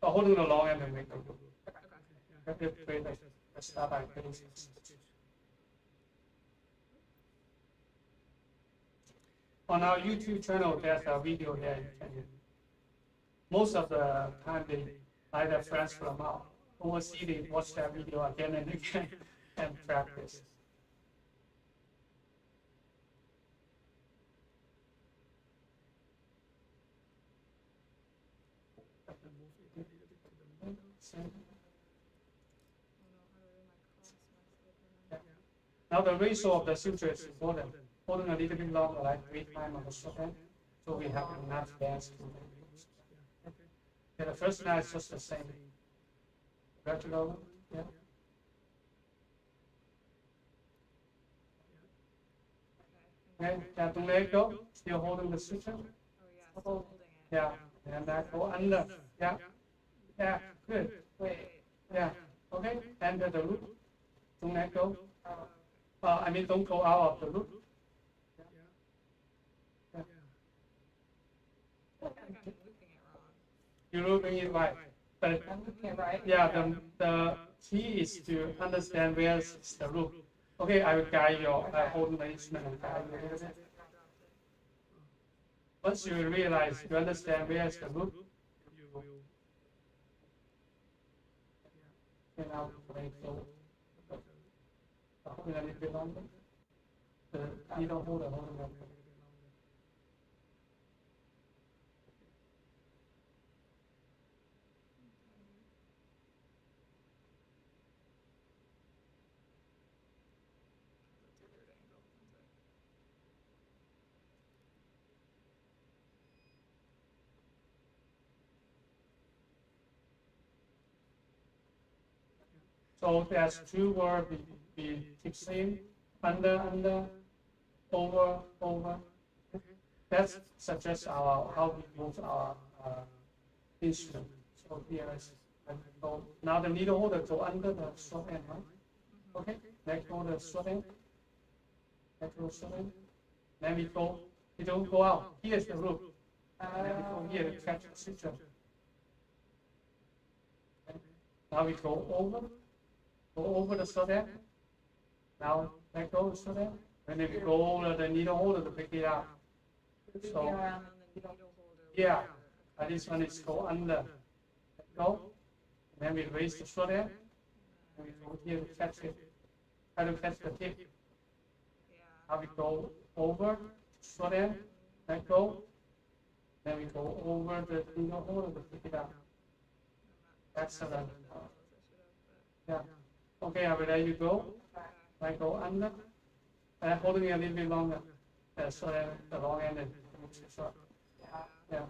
[SPEAKER 4] Holding the long end and make the loop. Let's start by basics. On our YouTube channel, there's a video there. Most of the time, they either friends from overseas, they watch that video again and again and practice. Now the ratio of the suture is important. Holding a little bit longer, like 3 times on the short end, so we have enough gas to make it. Yeah, the first line is just the same. Vertical, yeah. Okay, yeah, don't let it go. Still holding the suture. Yeah, and that go under. Yeah, yeah, good.
[SPEAKER 2] Wait.
[SPEAKER 4] Yeah, okay, enter the loop. Don't let go. I mean, don't go out of the loop. You're looping it right, but
[SPEAKER 2] I'm looking at right.
[SPEAKER 4] yeah, the key is to understand where is the loop. Okay, I will guide you. Hold the instrument and guide you a little bit. Once you realize, you understand where is the loop, you now play so. Holding a little bit longer. The needle holder holding a little bit. So there's 2 words we keep saying, under, over. That suggests how we move our instrument. So here is, now the needle holder go under the short end, right? Okay, let go the short end. Microsurgery. Then we don't go out. Here's the root. And then we go here to catch the suture. Now we go over the soda. Now let go of the soda. And then we go over the needle holder to pick it up. So, yeah, this one is go under. Let go. And then we raise the soda. And we go here to catch it. Try to catch the tip. Now we go over, soda, let go. Then we go over the needle holder to pick it up. Excellent. Yeah. Okay, I will let you go. I go under. Holding it a little bit longer. So that the long end is short. Yeah.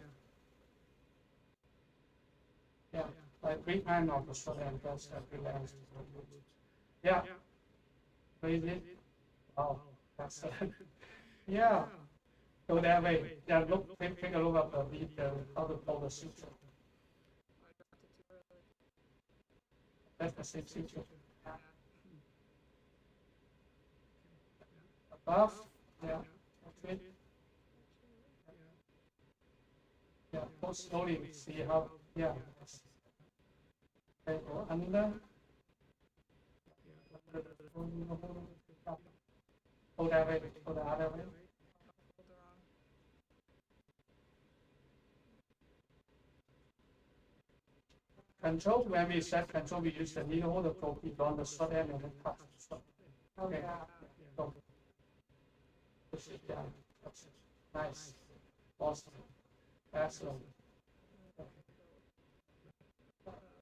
[SPEAKER 4] Yeah. Like 3 times of the short end goes relaxed. Yeah. Raise it. Wow. Excellent. Yeah. Go that way. Yeah, look, take a look at the lead, how to pull the suture. That's the same suture. Above, yeah, that's it. Yeah, go slowly, see how, yeah. Okay, go under. Go that way, go the other way. Control, when we set control, we use the needle holder to keep on the short end and then cut the short. Okay. Go. Push it down. That's it. Nice. Awesome. Excellent.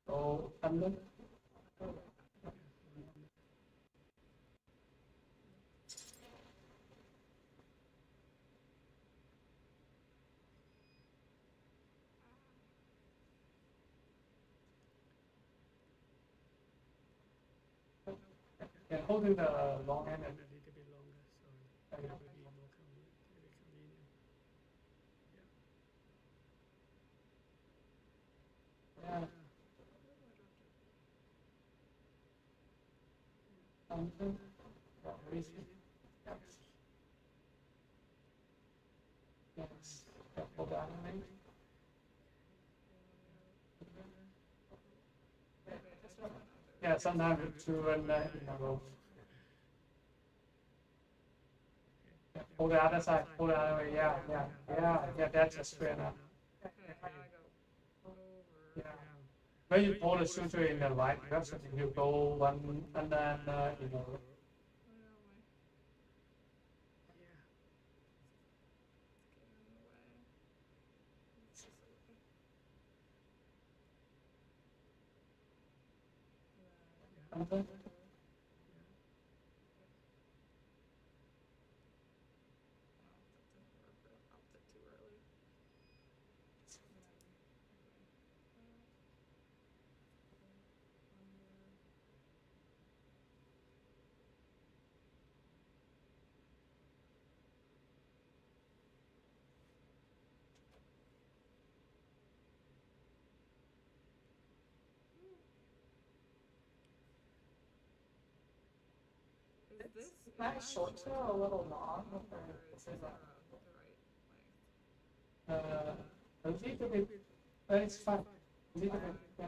[SPEAKER 4] Go under. And holding the long end.
[SPEAKER 1] A little bit longer, so it will be more convenient.
[SPEAKER 4] Yeah. Under. Raise it. Yes. Hold on a minute. Yeah, sometimes it's 2 in a row. Yeah, hold the other side, hold the other way, yeah, that's just square enough. Yeah. When you pull the suture in the right direction, you go one and then, under.
[SPEAKER 3] Is
[SPEAKER 2] My shorts are a little long.
[SPEAKER 4] A little bit, but it's fine. A little bit, yeah.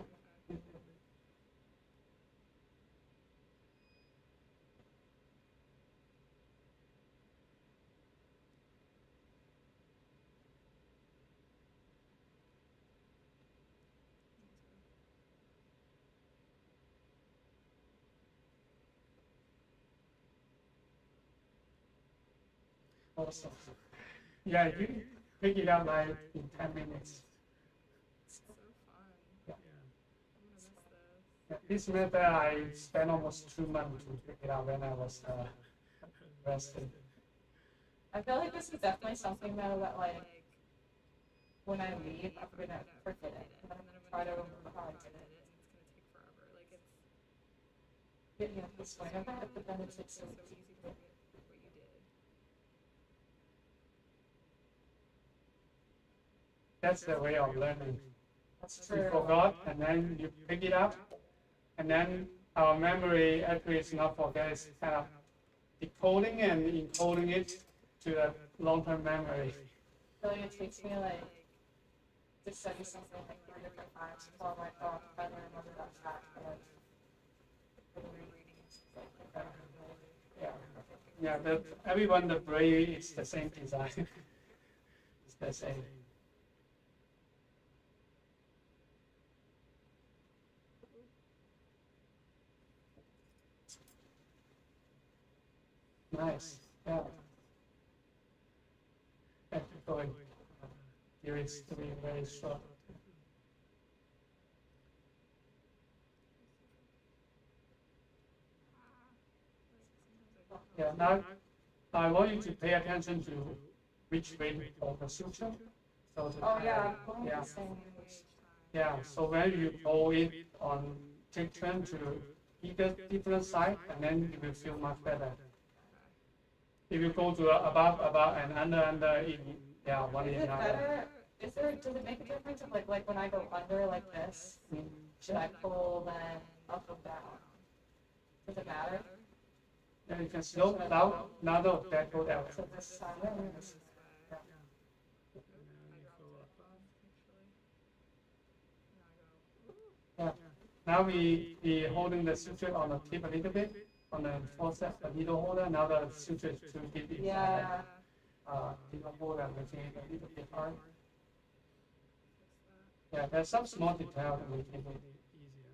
[SPEAKER 4] Awesome. Yeah, you pick it up like in 10 minutes.
[SPEAKER 3] so fun.
[SPEAKER 4] Yeah.
[SPEAKER 3] I'm gonna miss this.
[SPEAKER 4] Yeah, this method I spent almost 2 months to pick it up when I was resting.
[SPEAKER 2] I feel like this is definitely something though that like when I leave, I'm gonna forget it. I'm gonna try to remember how I did it.
[SPEAKER 3] And it's gonna take forever. Like it's
[SPEAKER 2] Getting up this way, but then it's
[SPEAKER 3] so
[SPEAKER 2] so
[SPEAKER 3] easy to forget what you did.
[SPEAKER 4] That's the way of learning.
[SPEAKER 2] That's
[SPEAKER 4] We
[SPEAKER 2] true.
[SPEAKER 4] forgot, and then you pick it up, and then our memory actually is not forget, it's kind of decoding and encoding it to a long-term memory.
[SPEAKER 2] Really, it takes me like to study something like 3 different times before my phone finally remember that fact.
[SPEAKER 4] Yeah, everyone, the brain is the same design. It's the same. Nice. Yeah. Keep going. Here is to be very short. Yeah, now I want you to pay attention to which way to pull the suture. So
[SPEAKER 2] yeah.
[SPEAKER 4] Yeah, so when you pull it on, take turn to either different side, and then you will feel much better. If you go to above, and under, yeah, one
[SPEAKER 2] Is
[SPEAKER 4] is
[SPEAKER 2] it
[SPEAKER 4] another.
[SPEAKER 2] better? Does it make a difference if like when I go under like this, should I pull then up or down? Does it matter?
[SPEAKER 4] And you can slow down, now that go down.
[SPEAKER 2] So this side.
[SPEAKER 4] Yeah. Now we holding the suture on the tip a little bit, on the forceps, the needle holder. Now the suture is too deep inside.
[SPEAKER 2] Yeah.
[SPEAKER 4] Needle holder, making it a little bit hard. Yeah, there's some small detail that we can do easier.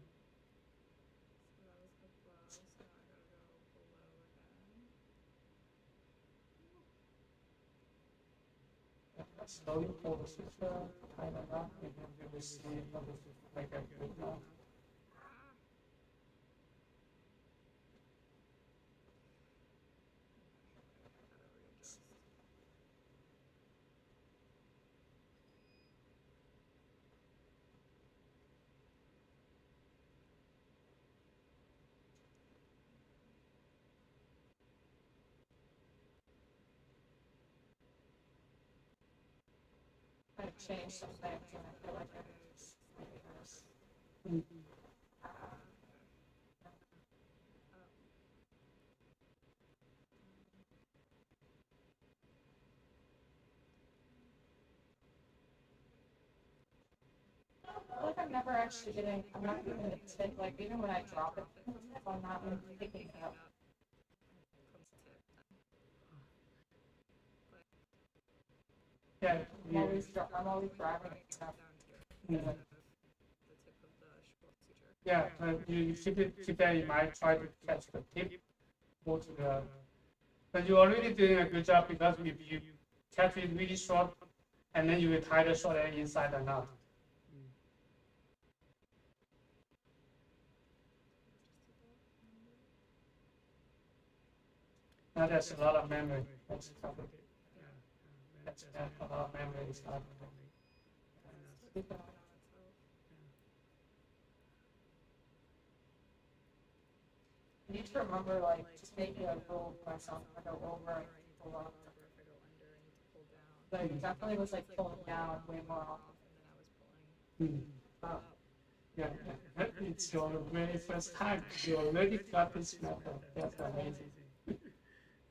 [SPEAKER 4] Slowly pull the suture, tighten it up, and then you will see how this will make a good knot.
[SPEAKER 2] I changed some things and I feel like it's I feel like I'm never actually I'm not getting the tip, like even when I drop it, I'm not even picking it up.
[SPEAKER 4] Yeah,
[SPEAKER 2] I'm always driving it stuff.
[SPEAKER 4] yeah, you keep that in mind, try to catch the tip, go to the, but you're already doing a good job because if you catch it really short, and then you will tie the short end inside the knot. Now there's a lot of memory. That's covered. That's a lot of memory is not.
[SPEAKER 2] I need to remember, like, just making a rule for myself. I go over and pull up. But it definitely was like pulling down way more often.
[SPEAKER 4] Yeah, it's your very first time. You already got this method. That's amazing.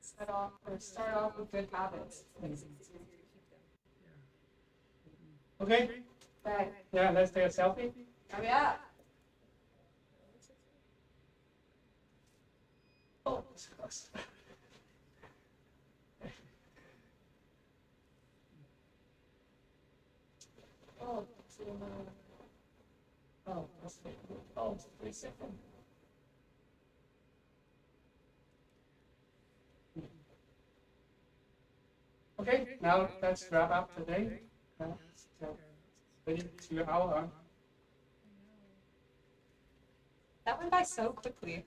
[SPEAKER 2] Start off with good habits.
[SPEAKER 4] Okay.
[SPEAKER 2] Right.
[SPEAKER 4] Yeah, let's take a selfie.
[SPEAKER 2] Oh yeah.
[SPEAKER 4] Oh, that's it. Oh, it's 3 seconds. Okay, now let's wrap up today. Ready to hour.
[SPEAKER 2] That went by so quickly.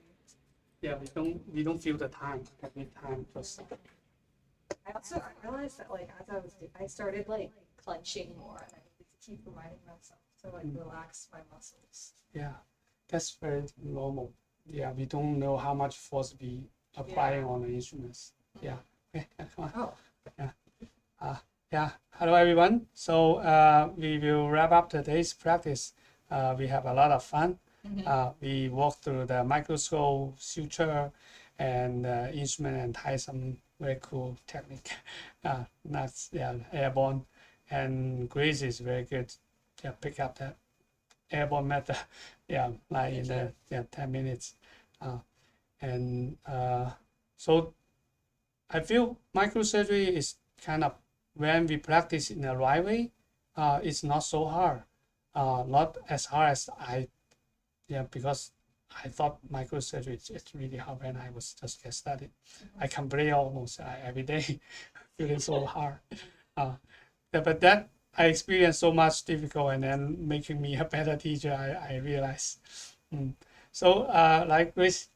[SPEAKER 4] Yeah, we don't feel the time. Every time just.
[SPEAKER 2] I realized that like as I started like clenching more, and I needed to keep reminding myself to like relax my muscles.
[SPEAKER 4] Yeah, that's very normal. Yeah, we don't know how much force we applying on the instruments. Yeah. Okay, come on.
[SPEAKER 2] Oh.
[SPEAKER 4] Yeah. Yeah. Hello everyone. So we will wrap up today's practice. We have a lot of fun. We walk through the microscope, suture, and instrument, and tie some very cool technique. That's airborne, and Grace is very good. Yeah, pick up that airborne method. Like in the 10 minutes. And so I feel microsurgery is kind of, when we practice in the right way, it's not so hard. Not as hard as because I thought microsurgery it's really hard when I was just get started. I can pray almost every day, feeling so hard. But that I experienced so much difficult, and then making me a better teacher. I realized. So like Grace,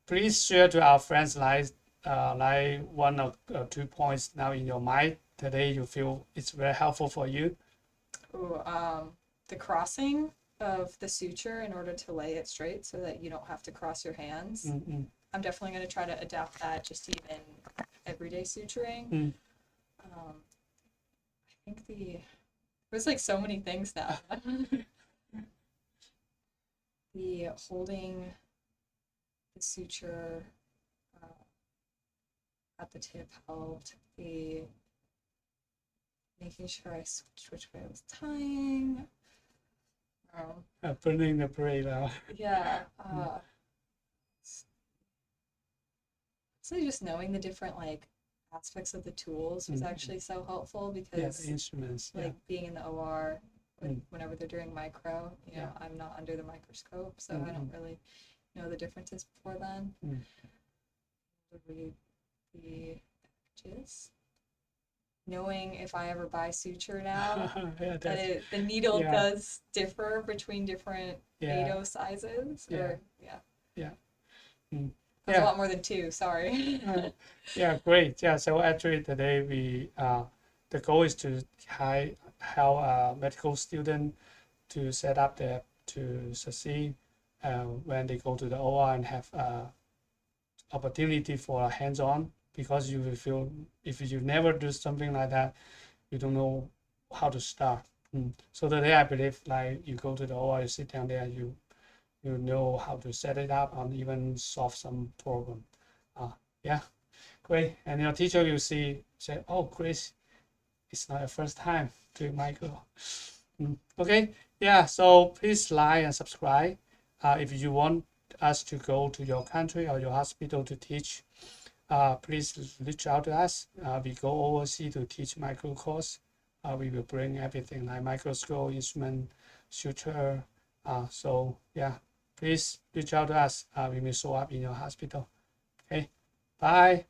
[SPEAKER 4] please share to our friends like 1 or 2 points now in your mind today you feel it's very helpful for you.
[SPEAKER 2] Ooh, the crossing of the suture in order to lay it straight so that you don't have to cross your hands. I'm definitely going to try to adapt that just even everyday suturing. I think there's like so many things now. The holding the suture at the tip helped. The making sure I switched which way I was tying.
[SPEAKER 4] Putting the braid out.
[SPEAKER 2] Yeah. So just knowing the different like aspects of the tools was actually so helpful, because
[SPEAKER 4] Instruments.
[SPEAKER 2] like being in the OR whenever they're doing micro, you know, I'm not under the microscope, so I don't really know the differences before then. Read the packages. Knowing if I ever buy suture now, that the needle does differ between different NATO sizes. That's a lot more than 2, sorry.
[SPEAKER 4] Great. So actually today we the goal is to help a medical student to set up to succeed when they go to the OR and have opportunity for hands-on, because you will feel if you never do something like that, you don't know how to start. So today I believe like you go to the OR, you sit down there, you know how to set it up and even solve some problem. Great. And your teacher will say, oh, Grace, it's not your first time doing micro. Okay. So please like and subscribe. If you want us to go to your country or your hospital to teach, please reach out to us. We go overseas to teach micro course. We will bring everything like microscope, instrument, suture. Please reach out to us. We will show up in your hospital. Okay, bye.